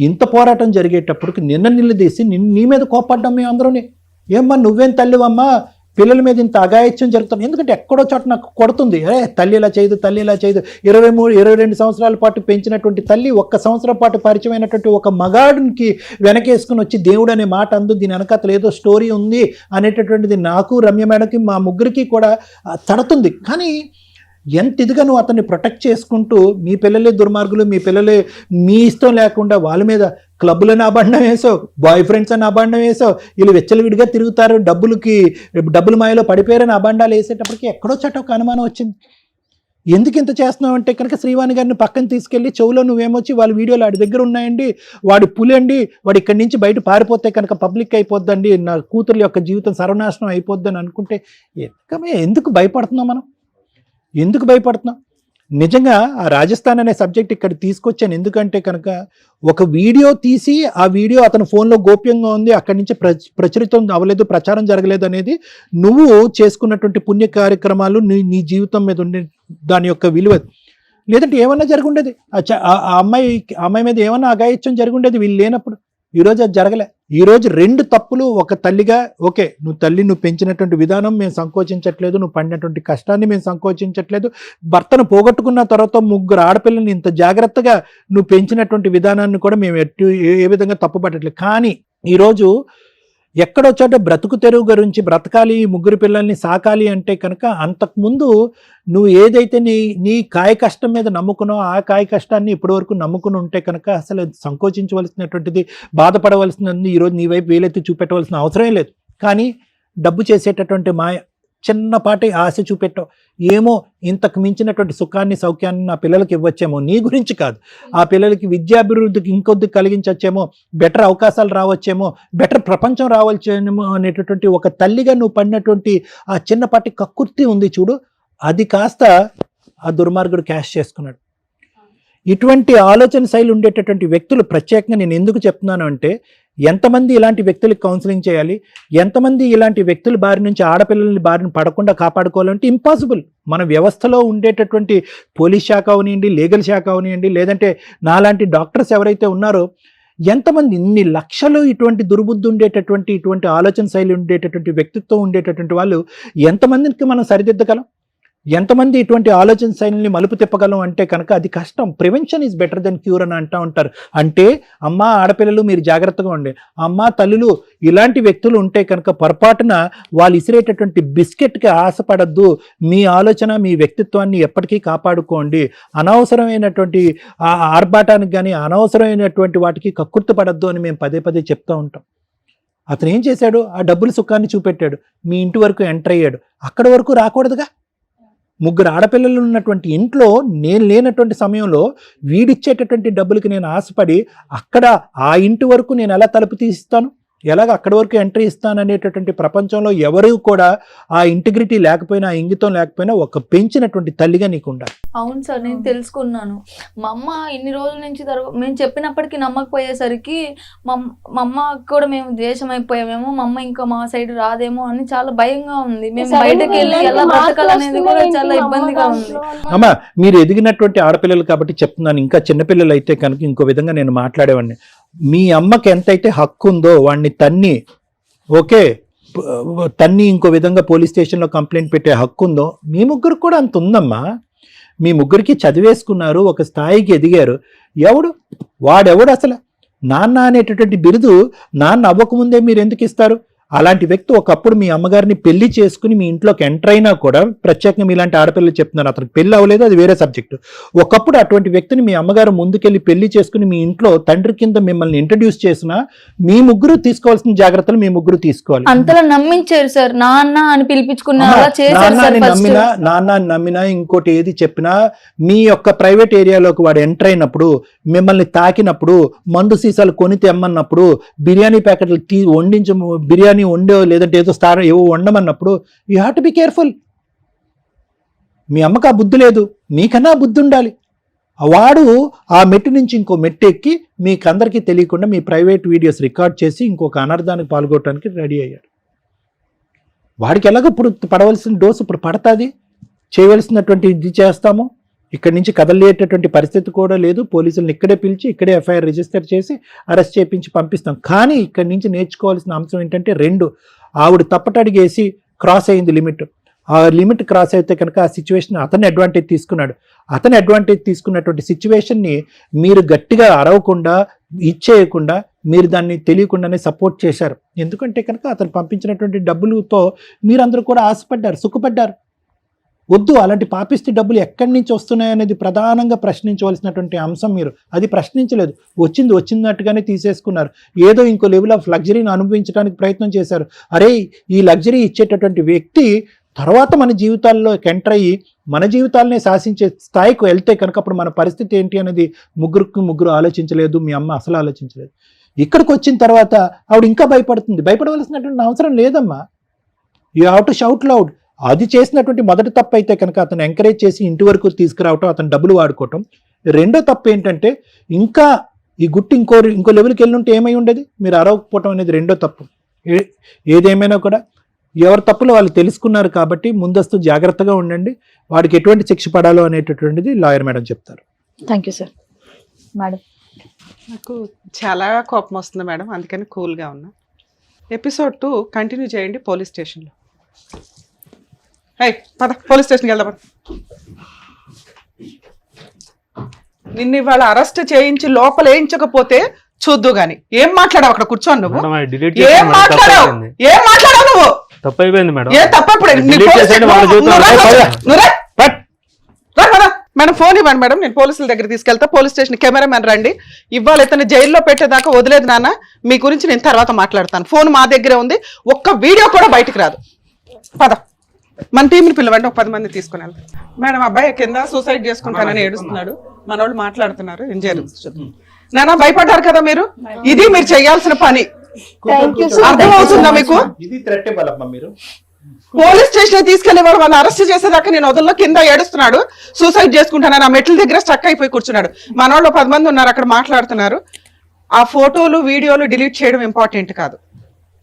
Speaker 7: ఇంత పోరాటం జరిగేటప్పటికి నిలదీసి నీ మీద కోపడ్డాం మేము అందరూని. ఏమ్మా నువ్వేం తల్లివమ్మా, పిల్లల మీద ఇంత అఘాయిత్యం జరుగుతుంది? ఎందుకంటే ఎక్కడో చోట నాకు కొడుతుంది, తల్లి ఇలా చేయదు 22 సంవత్సరాల పాటు పెంచినటువంటి తల్లి 1 సంవత్సరం పాటు పరిచయమైనటువంటి ఒక మగాడికి వెనకేసుకుని వచ్చి దేవుడు అనే మాట అందు, దీని వెనకతలు ఏదో స్టోరీ ఉంది అనేటటువంటిది నాకు, రమ్య మేడకి, మా ముగ్గురికి కూడా తడుతుంది. కానీ ఎంత ఇదిగా నువ్వు అతన్ని ప్రొటెక్ట్ చేసుకుంటూ, మీ పిల్లలే దుర్మార్గులు, మీ పిల్లలే మీ ఇష్టం లేకుండా వాళ్ళ మీద క్లబ్బులని అబండం వేసావు, బాయ్ ఫ్రెండ్స్ అని అబండం వేసావు, వీళ్ళు వెచ్చలవిడిగా తిరుగుతారు, డబ్బులు మాయలో పడిపోయారని అబండాలు వేసేటప్పటికి ఎక్కడో చోట ఒక అనుమానం వచ్చింది. ఎందుకు ఇంత చేస్తున్నావు అంటే కనుక శ్రీవాణి గారిని పక్కన తీసుకెళ్ళి చెవులో నువ్వేమొచ్చి వాళ్ళ వీడియోలు వాడి దగ్గర ఉన్నాయండి, వాడి పులండి, వాడు ఇక్కడి నుంచి బయట పారిపోతే కనుక పబ్లిక్ అయిపోద్దండి, నా కూతుర్ల యొక్క జీవితం సర్వనాశనం అయిపోద్దని అనుకుంటే ఎందుకు భయపడుతున్నాం మనం? ఎందుకు భయపడుతున్నాం? నిజంగా ఆ రాజస్థాన్ అనే సబ్జెక్ట్ ఇక్కడ తీసుకొచ్చాను ఎందుకంటే కనుక, ఒక వీడియో తీసి ఆ వీడియో అతని ఫోన్లో గోప్యంగా ఉంది, అక్కడి నుంచి ప్రచురితం అవ్వలేదు, ప్రచారం జరగలేదు అనేది నువ్వు చేసుకున్నటువంటి పుణ్య కార్యక్రమాలు, నీ జీవితం మీద ఉండే దాని యొక్క విలువ. లేదంటే ఏమన్నా జరుగుండేది, ఆ అమ్మాయి మీద ఏమన్నా అఘాయిత్యం జరుగుండేది వీళ్ళు లేనప్పుడు. ఈరోజు అది జరగలే. ఈరోజు 2 తప్పులు ఒక తల్లిగా, ఓకే నువ్వు పెంచినటువంటి విధానం మేము సంకోచించట్లేదు, నువ్వు పడినటువంటి కష్టాన్ని మేము సంకోచించట్లేదు, భర్తను పోగొట్టుకున్న తర్వాత 3 ఆడపిల్లల్ని ఇంత జాగ్రత్తగా నువ్వు పెంచినటువంటి విధానాన్ని కూడా మేము ఏ విధంగా తప్పుపట్టట్లేదు. కానీ ఈరోజు ఎక్కడో చోట బ్రతుకు తెరువు గురించి బ్రతకాలి, ముగ్గురు పిల్లల్ని సాకాలి అంటే కనుక అంతకుముందు నువ్వు ఏదైతే నీ కాయ కష్టం మీద నమ్ముకున్నావు ఆ కాయ కష్టాన్ని ఇప్పటివరకు నమ్ముకుని ఉంటే కనుక అసలు సంకోచించవలసినటువంటిది, బాధపడవలసినది ఈరోజు నీ వైపు వేలెత్తి చూపెట్టవలసిన అవసరం లేదు. కానీ డబ్బు చేసేటటువంటి మాయ, చిన్నపాటి ఆశ చూపెట్టావు, ఏమో ఇంతకు మించినటువంటి సుఖాన్ని సౌఖ్యాన్ని నా పిల్లలకి ఇవ్వచ్చేమో, నీ గురించి కాదు, ఆ పిల్లలకి విద్యాభివృద్ధికి ఇంకొద్ది కలిగించచ్చేమో, బెటర్ అవకాశాలు రావచ్చేమో, బెటర్ ప్రపంచం రావచ్చేమో అనేటటువంటి ఒక తల్లిగా నువ్వు పడినటువంటి ఆ చిన్నపాటి కక్కుర్తి ఉంది చూడు, అది కాస్త ఆ దుర్మార్గుడు క్యాష్ చేసుకున్నాడు. ఇటువంటి ఆలోచన శైలి ఉండేటటువంటి వ్యక్తులు ప్రత్యేకంగా నేను ఎందుకు చెప్తున్నాను అంటే, ఎంతమంది ఇలాంటి వ్యక్తులకు కౌన్సిలింగ్ చేయాలి, ఎంతమంది ఇలాంటి వ్యక్తుల బారి నుంచి ఆడపిల్లల్ని బారిన పడకుండా కాపాడుకోవాలంటే ఇంపాసిబుల్. మన వ్యవస్థలో ఉండేటటువంటి పోలీస్ శాఖ అవనివ్వండి, లీగల్ శాఖ అవనివ్వండి, లేదంటే నాలాంటి డాక్టర్స్ ఎవరైతే ఉన్నారో, ఎంతమంది ఇన్ని లక్షలు ఇటువంటి దుర్బుద్ధి ఉండేటటువంటి, ఇటువంటి ఆలోచన శైలి ఉండేటటువంటి వ్యక్తిత్వం ఉండేటటువంటి వాళ్ళు ఎంతమందికి మనం సరిదిద్దగలం, ఎంతమంది ఇటువంటి ఆలోచన శైలిని మలుపు తిప్పగలం అంటే కనుక అది కష్టం. Prevention is better than cure అని అంటూ ఉంటారు. అంటే అమ్మ ఆడపిల్లలు మీరు జాగ్రత్తగా ఉండే, అమ్మ తల్లులు ఇలాంటి వ్యక్తులు ఉంటే కనుక పొరపాటున వాళ్ళు ఇసిరేటటువంటి బిస్కెట్కి ఆశపడద్దు, మీ ఆలోచన మీ వ్యక్తిత్వాన్ని ఎప్పటికీ కాపాడుకోండి, అనవసరమైనటువంటి ఆర్భాటానికి కానీ అనవసరమైనటువంటి వాటికి కక్కుర్తి పడద్దు అని మేము పదే పదే చెప్తూ ఉంటాం. అతను ఏం చేశాడు, ఆ డబ్బుల సుఖాన్ని చూపెట్టాడు, మీ ఇంటి వరకు ఎంటర్ అయ్యాడు, అక్కడి వరకు రాకూడదుగా. ముగ్గురు ఆడపిల్లలు ఉన్నటువంటి ఇంట్లో నేను లేనటువంటి సమయంలో వీడిచ్చేటటువంటి డబ్బులకి నేను ఆశపడి అక్కడ ఆ ఇంటి వరకు నేను ఎలా తలుపు తీస్తాను, ఎలాగ అక్కడి వరకు ఎంట్రీ ఇస్తాను అనేటటువంటి ప్రపంచంలో ఎవరు కూడా ఆ ఇంటిగ్రిటీ లేకపోయినా, ఆ ఇంగితం లేకపోయినా ఒక పెంచినటువంటి తల్లిగా నీకు ఉండాలి.
Speaker 4: అవును సార్, నేను తెలుసుకున్నాను. మా అమ్మ ఇన్ని రోజుల నుంచి మేము చెప్పినప్పటికీ నమ్మకపోయేసరికి మా అమ్మ కూడా మేము ద్వేషం అయిపోయామేమో, మా అమ్మ ఇంకా మా సైడ్ రాదేమో అని చాలా భయంగా ఉంది. మేము బయటకు వెళ్ళి ఎలా బ్రతకాలనేది కూడా చాలా ఇబ్బందిగా ఉంది.
Speaker 7: అమ్మా మీరు ఎదిగినటువంటి ఆడపిల్లలు కాబట్టి చెప్తున్నాను, ఇంకా చిన్నపిల్లలు అయితే కనుక ఇంకో విధంగా నేను మాట్లాడేవాడిని. మీ అమ్మకి ఎంతైతే హక్కు ఉందో వాడిని తన్ని, ఓకే తన్ని ఇంకో విధంగా పోలీస్ స్టేషన్లో కంప్లైంట్ పెట్టే హక్కు ఉందో మీ ముగ్గురు కూడా అంత ఉందమ్మా. మీ ముగ్గురికి చదివేసుకున్నారు, ఒక స్థాయికి ఎదిగారు. వాడెవడు అసలు నాన్న అనేటటువంటి బిరుదు నాన్న అవ్వకముందే మీరు ఎందుకు ఇస్తారు? అలాంటి వ్యక్తి ఒకప్పుడు మీ అమ్మగారిని పెళ్లి చేసుకుని మీ ఇంట్లోకి ఎంటర్ అయినా కూడా, ప్రత్యేకంగా మీలాంటి ఆడపిల్లలు చెప్తున్నారు, అతనికి పెళ్లి అవ్వలేదు, అది వేరే సబ్జెక్టు. ఒకప్పుడు అటువంటి వ్యక్తిని మీ అమ్మగారు ముందుకెళ్ళి పెళ్లి చేసుకుని మీ ఇంట్లో తండ్రి కింద మిమ్మల్ని ఇంట్రడ్యూస్ చేసినా మీ ముగ్గురు తీసుకోవాల్సిన జాగ్రత్తలు మీ ముగ్గురు తీసుకోవాలి.
Speaker 4: అంతలా నమ్మించారు సార్, నాన్న అని పిలిపించుకున్నా,
Speaker 7: నాన్న నమ్మినా ఇంకోటి ఏది చెప్పినా మీ యొక్క ప్రైవేట్ ఏరియాలోకి వాడు ఎంటర్ అయినప్పుడు, మిమ్మల్ని తాకినప్పుడు, మందు సీసాలు కొని తెమ్మన్నప్పుడు, బిర్యానీ ప్యాకెట్లు బిర్యానీ వండో లేదంటే ఏదో ఏవో వండమన్నప్పుడు you have to be careful. మీ అమ్మకు ఆ బుద్ధి లేదు, మీకన్నా బుద్ధి ఉండాలి. వాడు ఆ మెట్టు నుంచి ఇంకో మెట్టు ఎక్కి మీకందరికీ తెలియకుండా మీ ప్రైవేట్ వీడియోస్ రికార్డ్ చేసి ఇంకొక అనర్థానికి పాల్గొనడానికి రెడీ అయ్యాడు. వాడికి ఎలాగో ఇప్పుడు పడవలసిన డోసు ఇప్పుడు పడుతుంది, చేయవలసినటువంటి ఇది చేస్తాము. ఇక్కడి నుంచి కదలేటటువంటి పరిస్థితి కూడా లేదు. పోలీసులను ఇక్కడే పిలిచి ఇక్కడే ఎఫ్ఐఆర్ రిజిస్టర్ చేసి అరెస్ట్ చేయించి పంపిస్తాం. కానీ ఇక్కడి నుంచి నేర్చుకోవాల్సిన అంశం ఏంటంటే, ఆవిడ తప్పటడిగేసి క్రాస్ అయింది లిమిట్. ఆ లిమిట్ క్రాస్ అయితే కనుక ఆ సిచ్యువేషన్ అతన్ని అడ్వాంటేజ్ తీసుకున్నాడు. అతని అడ్వాంటేజ్ తీసుకున్నటువంటి సిచ్యువేషన్ని మీరు గట్టిగా అరవకుండా, ఇచ్చేయకుండా, మీరు దాన్ని తెలియకుండానే సపోర్ట్ చేశారు. ఎందుకంటే కనుక అతను పంపించినటువంటి డబ్బులతో మీరందరూ కూడా ఆశపడ్డారు, సుఖపడ్డారు. వద్దు, అలాంటి పాపిష్టి డబ్బులు ఎక్కడి నుంచి వస్తున్నాయనేది ప్రధానంగా ప్రశ్నించవలసినటువంటి అంశం. మీరు అది ప్రశ్నించలేదు, వచ్చినట్టుగానే తీసేసుకున్నారు. ఏదో ఇంకో లెవెల్ ఆఫ్ లగ్జరీని అనుభవించడానికి ప్రయత్నం చేశారు. అరే ఈ లగ్జరీ ఇచ్చేటటువంటి వ్యక్తి తర్వాత మన జీవితాల్లోకి ఎంటర్ అయ్యి మన జీవితాలనే శాసించే స్థాయికి వెళ్తే కనుక అప్పుడు మన పరిస్థితి ఏంటి అనేది ముగ్గురు ఆలోచించలేదు. మీ అమ్మ అసలు ఆలోచించలేదు. ఇక్కడికి వచ్చిన తర్వాత ఆవిడ ఇంకా భయపడుతుంది. భయపడవలసినటువంటి అవసరం లేదమ్మా. You have to shout loud. అది చేసినటువంటి మొదటి తప్పు అయితే కనుక అతను ఎంకరేజ్ చేసి ఇంటి వరకు తీసుకురావటం, అతను డబ్బులు వాడుకోవటం. రెండో తప్పు ఏంటంటే, ఇంకా ఈ గుట్టు ఇంకో లెవెల్కి వెళ్ళి ఉంటే ఏమై ఉండేది, మీరు అరవకపోవటం అనేది రెండో తప్పు. ఏదేమైనా కూడా ఎవరి తప్పులు వాళ్ళు తెలుసుకున్నారు కాబట్టి ముందస్తు జాగ్రత్తగా ఉండండి. వాడికి ఎటువంటి శిక్ష పడాలో అనేటటువంటిది లాయర్ మేడం చెప్తారు.
Speaker 6: Thank you sir. మేడం
Speaker 2: నాకు చాలా కోపం వస్తుంది మేడం, అందుకని కూల్గా ఉన్నా. ఎపిసోడ్ 2 కంటిన్యూ చేయండి పోలీస్ స్టేషన్లో. పద పోలీస్ స్టేషన్కి వెళ్దాం. నిన్ను ఇవాళ అరెస్ట్ చేయించి లోపల వేయించకపోతే చూద్దు గాని. ఏం మాట్లాడావు అక్కడ కూర్చోను నువ్వు?
Speaker 5: మేడం అది డిలీట్
Speaker 2: ఏం
Speaker 5: చేసాను మేడం,
Speaker 2: మాట్లాడావు?
Speaker 5: తప్పైపోయింది.
Speaker 2: ఏం మాట్లాడావు నువ్వు?
Speaker 5: తప్పైపోయింది మేడం.
Speaker 2: ఏ తప్పప్పుడు
Speaker 5: డిలీట్ చేసేయండి వాళ్ళ జీవితం.
Speaker 2: మేడం ఫోన్ ఇవ్వండి మేడం, నేను పోలీసుల దగ్గర తీసుకెళ్తా. పోలీస్ స్టేషన్ కెమెరామెన్ రండి. ఇవాళ ఇతను జైల్లో పెట్టేదాకా వదిలేదు నాన్న. మీ గురించి నేను తర్వాత మాట్లాడతాను. ఫోన్ మా దగ్గరే ఉంది, ఒక్క వీడియో కూడా బయటకు రాదు. పద మన టీంని పిలవండి, ఒక 10 మంది తీసుకుని వెళ్తాం. మేడం అబ్బాయి కింద సూసైడ్ చేసుకుంటానని ఏడుస్తున్నాడు. మన వాళ్ళు మాట్లాడుతున్నారు. ఏం జరుగుతుంది నాన్న? భయపడ్డారు కదా మీరు? ఇది మీరు చేయాల్సిన పని. అర్థమవుతుందా మీకు?
Speaker 7: ఇది థ్రెట్ ఇవ్వాలమ్మా మీరు.
Speaker 2: పోలీస్ స్టేషన్ తీసుకెళ్లి వాళ్ళు అరెస్ట్ చేసేదాకా నేను వదల్లో. కింద ఏడుస్తున్నాడు, సూసైడ్ చేసుకుంటానని ఆ మెట్ల దగ్గర స్టక్ అయిపోయి కూర్చున్నాడు. మన వాళ్ళు 10 మంది ఉన్నారు అక్కడ మాట్లాడుతున్నారు. ఆ ఫోటోలు వీడియోలు డిలీట్ చేయడం ఇంపార్టెంట్ కాదు.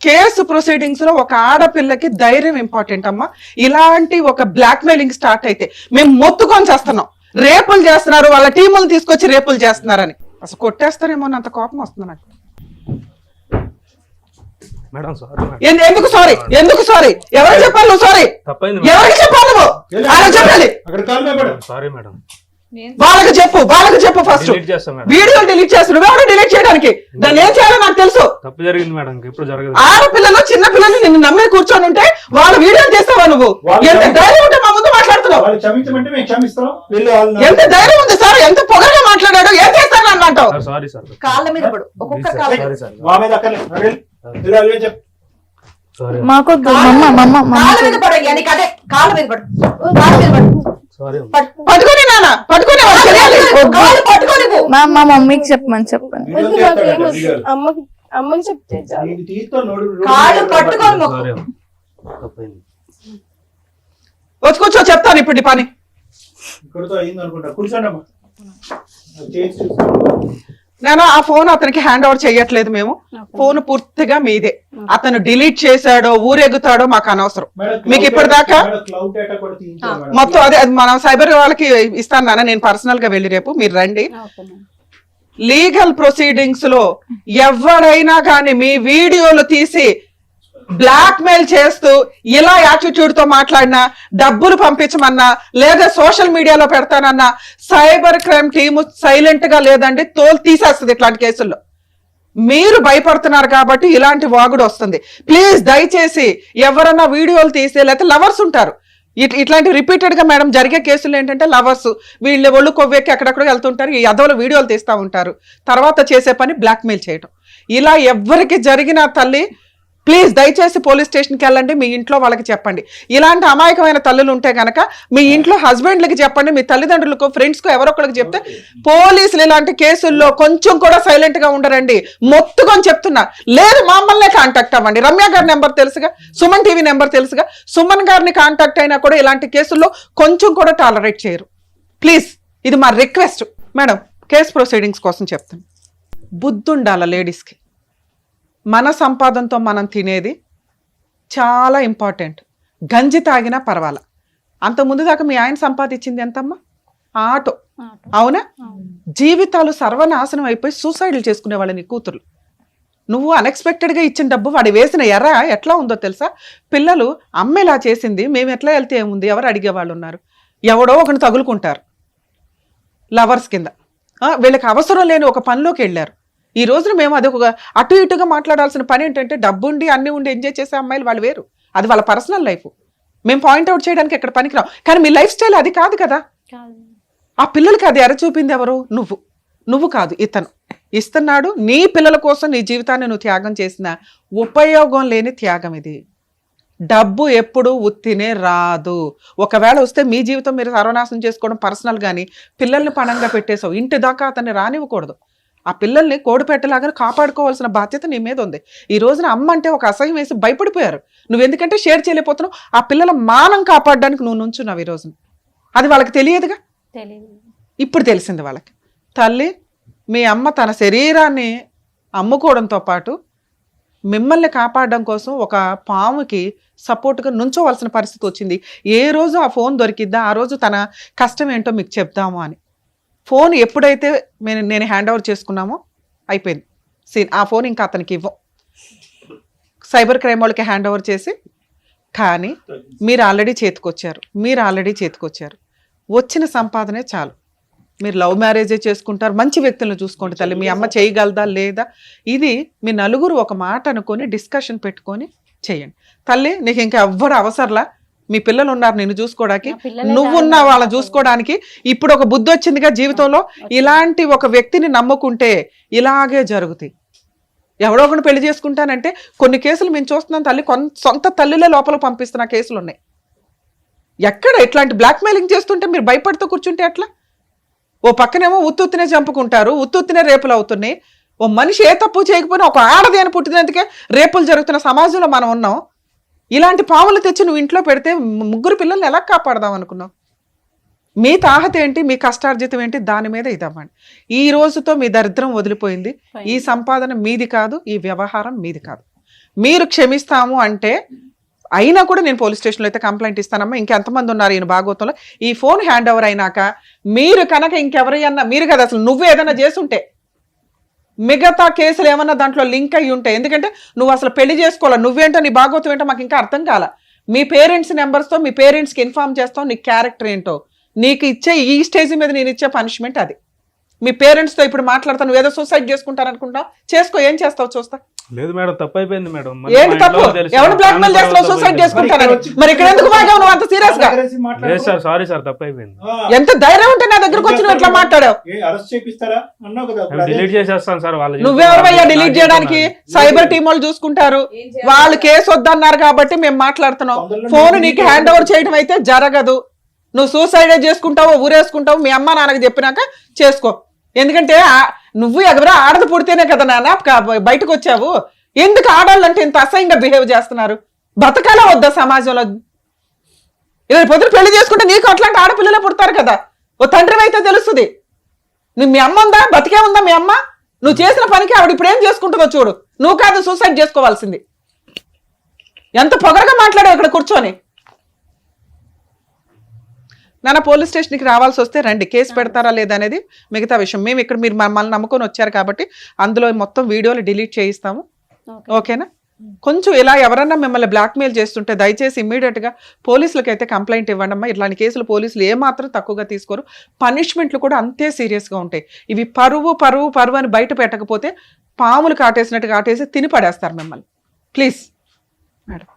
Speaker 2: కేసు ప్రొసీడింగ్స్ లో ఒక ఆడపిల్లకి ధైర్యం ఇంపార్టెంట్ అమ్మా. ఇలాంటి ఒక బ్లాక్ మెయిలింగ్ స్టార్ట్ అయితే మేము మొత్తుకొని చేస్తున్నాం. రేపులు చేస్తున్నారు, వాళ్ళ టీములు తీసుకొచ్చి రేపులు చేస్తున్నారని. అసలు కొట్టేస్తారేమో అంత కోపం వస్తుంది నాకు.
Speaker 5: Madam sorry madam.
Speaker 2: ఎందుకు సారీ? ఎందుకు సారీ? ఎవరికి చెప్పాలి నువ్వు సారీ?
Speaker 5: తప్పైంది మేడం.
Speaker 2: ఎవరికి చెప్పాలి నువ్వు? ఆయన చెప్పాలి.
Speaker 7: అక్కడ కాల్ మేడం.
Speaker 5: Sorry madam.
Speaker 2: వాళ్ళకి చెప్పు ఫస్ట్.
Speaker 5: డిలీట్ చేస్తాం మేడం.
Speaker 2: వీడియో డిలీట్ చేస్తారు. నువ్వెవరు డిలీట్ చేయడానికి? దాన్ని ఏం చేయాలో నాకు తెలుసు.
Speaker 5: తప్పు జరిగింది మేడం, ఎప్పుడు జరగదు.
Speaker 2: ఆడపిల్లలు చిన్న పిల్లలు నిన్ను నమ్మే కూర్చొని ఉంటే వాళ్ళ వీడియో చేస్తావా నువ్వు? ఎంత ధైర్యం ఉంటే మా ముందు మాట్లాడుతున్నావు?
Speaker 7: వాళ్ళు క్షమించమంటే మేము క్షమిస్తాం.
Speaker 2: ఎంత ధైర్యం ఉంది సార్? ఎంత పొగరగా మాట్లాడాడు? ఏం చేస్తాను అని అంటావు?
Speaker 5: Sir sorry sir.
Speaker 6: కాళ్ళ మీద పడు, ఒక్కొక్క కాళ్ళ
Speaker 5: సారీ సార్.
Speaker 7: మా మీద అక్కర్లేదు.
Speaker 5: సారీ
Speaker 4: మాకు
Speaker 6: కాళ్ళ మీద పడు. నీకు అదే కాళ్ళ మీద పడు, కాళ్ళ మీద పడు.
Speaker 5: సారీ.
Speaker 2: పట్టుకొని నాన్న పట్టుకొని వాళ్ళు చేయాలి.
Speaker 6: కాళ్ళు పట్టుకొని పో.
Speaker 4: మా మమ్మీకి చెప్పండి.
Speaker 8: అమ్మకి చెప్తే చాలు.
Speaker 6: కాళ్ళు పట్టుకొని మొక్కు.
Speaker 5: సారీ తప్పైంది.
Speaker 2: వచ్చి కూర్చో, చెప్తాను ఇప్పుడు నీ పని.
Speaker 7: ఇక్కడితో అయింది అనుకుంటా. కూర్చోండమ్మా.
Speaker 2: నేను ఆ ఫోన్ అతనికి హ్యాండ్ ఓవర్ చేయట్లేదు. మేము ఫోన్ పూర్తిగా మీదే. అతను డిలీట్ చేశాడో ఊరేగుతాడో మాకు అనవసరం. మీకు ఇప్పటిదాకా మొత్తం అదే మనం సైబర్ వాళ్ళకి ఇస్తాను నాన్న. నేను పర్సనల్ గా వెళ్ళి రేపు మీరు రండి. లీగల్ ప్రొసీడింగ్స్ లో ఎవరైనా కానీ మీ వీడియోలు తీసి బ్లాక్ మెయిల్ చేస్తూ ఇలా యాటిట్యూడ్ తో మాట్లాడినా, డబ్బులు పంపించమన్నా, లేదా సోషల్ మీడియాలో పెడతానన్నా సైబర్ క్రైమ్ టీము సైలెంట్ గా లేదండి, తోలు తీసేస్తుంది ఇట్లాంటి కేసుల్లో. మీరు భయపడుతున్నారు కాబట్టి ఇలాంటి వాగుడు వస్తుంది. ప్లీజ్ దయచేసి ఎవరన్నా వీడియోలు తీసి, లేకపోతే లవర్స్ ఉంటారు ఇట్లాంటి రిపీటెడ్ గా మేడం జరిగే కేసులు ఏంటంటే లవర్స్ వీళ్ళ ఒళ్ళు కొవ్వెక్కి ఎక్కడెక్కడ వెళ్తుంటారు, ఈ అదవుల వీడియోలు తీస్తూ ఉంటారు. తర్వాత చేసే పని బ్లాక్ మెయిల్ చేయడం. ఇలా ఎవరికి జరిగిన తల్లి ప్లీజ్ దయచేసి పోలీస్ స్టేషన్కి వెళ్ళండి. మీ ఇంట్లో వాళ్ళకి చెప్పండి. ఇలాంటి అమాయకమైన తల్లులు ఉంటే గనక మీ ఇంట్లో హస్బెండ్లకి చెప్పండి, మీ తల్లిదండ్రులకు, ఫ్రెండ్స్కు ఎవరొకరికి చెప్తే పోలీసులు ఇలాంటి కేసుల్లో కొంచెం కూడా సైలెంట్ గా ఉండరండి. మొత్తుకొని చెప్తున్నా. లేదు మమ్మల్నే కాంటాక్ట్ అవ్వండి. రమ్య గారి నెంబర్ తెలుసుగా, సుమన్ టీవీ నెంబర్ తెలుసుగా. సుమన్ గారిని కాంటాక్ట్ అయినా కూడా ఇలాంటి కేసుల్లో కొంచెం కూడా టాలరేట్ చేయరు. ప్లీజ్ ఇది మా రిక్వెస్ట్. మేడం కేసు ప్రొసీడింగ్స్ కోసం చెప్తాను. బుద్ధుండాల లేడీస్కి. మన సంపాదనతో మనం తినేది చాలా ఇంపార్టెంట్. గంజి తాగినా పర్వాలా. అంత ముందు దాకా మీ ఆయన సంపాదించింది ఎంతమ్మా? ఆటో. అవునా? జీవితాలు సర్వనాశనం అయిపోయి సూసైడ్లు చేసుకునే వాళ్ళ నీ కూతురు. నువ్వు అన్ఎక్స్పెక్టెడ్గా ఇచ్చిన డబ్బు వాడి వేసిన ఎర్ర ఎట్లా ఉందో తెలుసా? పిల్లలు అమ్మ ఇలా చేసింది, మేము ఎట్లా వెళ్తే ఏముంది, ఎవరు అడిగే వాళ్ళు ఉన్నారు? ఎవడో ఒకరిని తగులుకుంటారు లవర్స్ కింద. వీళ్ళకి అవసరం లేని ఒక పనిలోకి వెళ్ళారు. ఈ రోజున మేము అది ఒక అటు ఇటుగా మాట్లాడాల్సిన పని ఏంటంటే డబ్బు ఉండి అన్ని ఉండి ఎంజాయ్ చేసే అమ్మాయిలు వాళ్ళు వేరు. అది వాళ్ళ పర్సనల్ లైఫ్. మేము పాయింట్అవుట్ చేయడానికి ఎక్కడ పనికిరాం. కానీ మీ లైఫ్ స్టైల్ అది కాదు కదా. ఆ పిల్లలకి అది ఎర చూపింది ఎవరు? నువ్వు కాదు, ఇతను ఇస్తున్నాడు. నీ పిల్లల కోసం నీ జీవితాన్ని నువ్వు త్యాగం చేసిన ఉపయోగం లేని త్యాగం ఇది. డబ్బు ఎప్పుడు ఉత్తినే రాదు. ఒకవేళ వస్తే మీ జీవితం మీరు సర్వనాశనం చేసుకోవడం పర్సనల్. కానీ పిల్లల్ని పణంగా పెట్టేసావు. ఇంటి దాకా అతన్ని రానివ్వకూడదు. ఆ పిల్లల్ని కోడిపెట్టలాగా కాపాడుకోవాల్సిన బాధ్యత నీ మీద ఉంది. ఈ రోజున అమ్మ అంటే ఒక అసహ్యం వేసి భయపడిపోయారు. నువ్వు ఎందుకంటే షేర్ చేయలేకపోతున్నావు. ఆ పిల్లల మానం కాపాడడానికి నువ్వు నుంచున్నావు ఈ రోజున. అది వాళ్ళకి తెలియదుగా. ఇప్పుడు తెలిసింది వాళ్ళకి. తల్లి, మీ అమ్మ తన శరీరాన్ని అమ్ముకోవడంతో పాటు మిమ్మల్ని కాపాడడం కోసం ఒక పాముకి సపోర్ట్గా నుంచోవలసిన పరిస్థితి వచ్చింది. ఏ రోజు ఆ ఫోన్ దొరికిద్దా ఆ రోజు తన కష్టం ఏంటో మీకు చెప్దాము అని. ఫోన్ ఎప్పుడైతే నేను హ్యాండ్ ఓవర్ చేసుకున్నామో అయిపోయింది సీన్. ఆ ఫోన్ ఇంకా అతనికి ఇవ్వం. సైబర్ క్రైమ్ వాళ్ళకి హ్యాండ్ ఓవర్ చేసి. కానీ మీరు ఆల్రెడీ చేతికొచ్చారు. వచ్చిన సంపాదనే చాలు. మీరు లవ్ మ్యారేజే చేసుకుంటారు, మంచి వ్యక్తులను చూసుకోండి తల్లి. మీ అమ్మ చేయగలదా లేదా, ఇది మీ నలుగురు ఒక మాట అనుకొని డిస్కషన్ పెట్టుకొని చేయండి. తల్లి నీకు ఇంకా ఎవ్వరు అవసరంలా, మీ పిల్లలు ఉన్నారు నిన్ను చూసుకోవడానికి, నువ్వున్న వాళ్ళని చూసుకోవడానికి. ఇప్పుడు ఒక బుద్ధి వచ్చిందిగా జీవితంలో, ఇలాంటి ఒక వ్యక్తిని నమ్ముకుంటే ఇలాగే జరుగుతాయి. ఎవడో ఒకటి పెళ్లి చేసుకుంటానంటే కొన్ని కేసులు మేము చూస్తున్నాం తల్లి, సొంత తల్లిలే లోపల పంపిస్తున్న కేసులు ఉన్నాయి. ఎక్కడ ఇట్లాంటి బ్లాక్మెయిలింగ్ చేస్తుంటే మీరు భయపడుతూ కూర్చుంటే అట్లా? ఓ పక్కనేమో ఉత్తుత్తినే చంపుకుంటారు, ఉత్తుత్తినే రేపులు అవుతున్నాయి. ఓ మనిషి ఏ తప్పు చేయకపోయినా ఒక ఆడది అని పుట్టినందుకే రేపులు జరుగుతున్న సమాజంలో మనం ఉన్నాం. ఇలాంటి పాములు తెచ్చి నువ్వు ఇంట్లో పెడితే ముగ్గురు పిల్లల్ని ఎలా కాపాడదాం అనుకున్నావు? మీ తాహత ఏంటి, మీ కష్టార్జితం ఏంటి, దాని మీద ఇదవ్వండి. ఈ రోజుతో మీ దరిద్రం వదిలిపోయింది. ఈ సంపాదన మీది కాదు, ఈ వ్యవహారం మీది కాదు. మీరు క్షమిస్తాము అంటే అయినా కూడా నేను పోలీస్ స్టేషన్లో అయితే కంప్లైంట్ ఇస్తానమ్మా. ఇంకెంతమంది ఉన్నారు ఈయన భాగవతంలో? ఈ ఫోన్ హ్యాండ్ ఓవర్ అయినాక మీరు కనుక ఇంకెవరైనా, మీరు కదా అసలు నువ్వు ఏదైనా చేసుంటే మిగతా కేసులు ఏమన్నా దాంట్లో లింక్ అయ్యి ఉంటాయి. ఎందుకంటే నువ్వు అసలు పెళ్లి చేసుకోవాలి, నువ్వేంటో నీ భాగవతం ఏంటో మాకు ఇంకా అర్థం కాల. మీ పేరెంట్స్ నెంబర్స్తో మీ పేరెంట్స్కి ఇన్ఫార్మ్ చేస్తావు నీ క్యారెక్టర్ ఏంటో. నీకు ఇచ్చే ఈ స్టేజ్ మీద నేను ఇచ్చే పనిష్మెంట్ అది. మీ పేరెంట్స్తో ఇప్పుడు మాట్లాడతాను, నువ్వు ఏదో సూసైడ్ చేసుకుంటారనుకుంటావు, చేసుకో, ఏం చేస్తావు చూస్తా.
Speaker 5: లేదు మేడం, తప్పు అయిపోయింది మేడం.
Speaker 2: ఏంటి తప్పు? ఎవరు బ్లాక్మెయిల్ చేస్తావు సూసైడ్ చేసుకుంటారని? మరి ఇక్కడ ఎందుకు బాగా నువ్వు అంత సీరియస్ గా?
Speaker 5: లేదు సార్, సారీ సార్, తప్పు అయిపోయింది.
Speaker 2: ఎంత ధైర్యం ఉంటే నా దగ్గరకు వచ్చి నువ్వు ఎట్లా మాట్లాడావు?
Speaker 5: డిలీట్ చేసేస్తాను సార్. వాళ్ళు
Speaker 2: నువ్వెవరయ్యా డిలీట్ చేయడానికి? సైబర్ టీం వాళ్ళు చూసుకుంటారు. వాళ్ళు కేసు వద్దన్నారు కాబట్టి మేము మాట్లాడుతున్నాం. ఫోన్ నీకు హ్యాండ్ ఓవర్ చేయడం అయితే జరగదు. నువ్వు సూసైడ్ చేసుకుంటావో ఊరేసుకుంటావు, మీ అమ్మ నాన్నకి చెప్పినాక చేసుకో. ఎందుకంటే నువ్వు ఎవరో ఆడది పుడితేనే కదా నాన్న బయటకు వచ్చావు. ఎందుకు ఆడాలంటే ఇంత అసహ్యంగా బిహేవ్ చేస్తున్నారు? బతకాలా వద్దా సమాజంలో? ఇలా పొద్దున పెళ్లి చేసుకుంటే నీకు అట్లాంటి ఆడపిల్లలే పుడతారు కదా. ఓ తండ్రి అయితే తెలుస్తుంది. మీ అమ్మ ఉందా, బతికే ఉందా మీ అమ్మ? నువ్వు చేసిన పనికి ఆవిడ ఇప్పుడు ఏం చేసుకుంటుందో చూడు. నువ్వు కాదు సూసైడ్ చేసుకోవాల్సింది. ఎంత పొగరగా మాట్లాడావు ఇక్కడ కూర్చొని. నాన్న పోలీస్ స్టేషన్కి రావాల్సి వస్తే రండి, కేసు పెడతారా లేదా అనేది మిగతా విషయం. మేము ఇక్కడ మీరు మమ్మల్ని నమ్ముకొని వచ్చారు కాబట్టి అందులో మొత్తం వీడియోలు డిలీట్ చేయిస్తాము. ఓకేనా? కొంచెం ఇలా ఎవరన్నా మిమ్మల్ని బ్లాక్మెయిల్ చేస్తుంటే దయచేసి ఇమ్మీడియట్గా పోలీసులకు అయితే కంప్లైంట్ ఇవ్వండి అమ్మా. ఇట్లాంటి కేసులు పోలీసులు ఏమాత్రం తక్కువగా తీసుకోరు. పనిష్మెంట్లు కూడా అంతే సీరియస్గా ఉంటాయి. ఇవి పరువు పరువు పరువు అని బయట పెట్టకపోతే పాములు కాటేసినట్టు కాటేసి తిని పడేస్తారు మిమ్మల్ని. Please madam.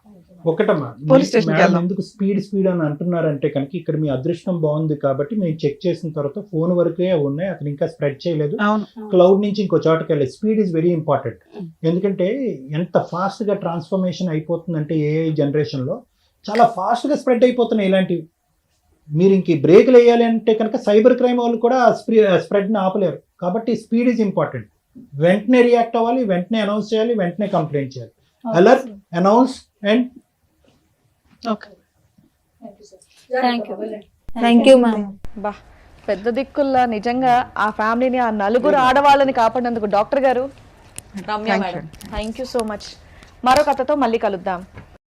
Speaker 7: ఒకటమ్మా,
Speaker 2: పోలీస్ స్టేషన్కి వెళ్దాం.
Speaker 7: ఎందుకు స్పీడ్ అని అంటున్నారంటే కనుక ఇక్కడ మీ అదృష్టం బాగుంది కాబట్టి మేము చెక్ చేసిన తర్వాత ఫోన్ వరకే ఉన్నాయి, అతను ఇంకా స్ప్రెడ్ చేయలేదు. క్లౌడ్ నుంచి ఇంకో చోటకి వెళ్ళలేదు. Speed is very important. ఎందుకంటే ఎంత ఫాస్ట్గా ట్రాన్స్ఫర్మేషన్ అయిపోతుందంటే ఏఐ జనరేషన్లో చాలా ఫాస్ట్గా స్ప్రెడ్ అయిపోతున్నాయి ఇలాంటివి. మీరు ఇంక బ్రేక్లు వేయాలి అంటే కనుక సైబర్ క్రైమ్ వాళ్ళు కూడా స్ప్రెడ్ని ఆపలేరు. కాబట్టి స్పీడ్ ఈజ్ ఇంపార్టెంట్. వెంటనే రియాక్ట్ అవ్వాలి, వెంటనే అనౌన్స్ చేయాలి, వెంటనే కంప్లైంట్ చేయాలి. Alert, announce and
Speaker 4: thank you ma'am.
Speaker 6: బా, పెద్ద దిక్కుల్లా నిజంగా ఆ ఫ్యామిలీని, ఆ నలుగురు ఆడవాళ్ళని కాపాడినందుకు డాక్టర్ గారు, Ramya madam, thank you so much. మరో కథతో మళ్ళీ కలుద్దాం.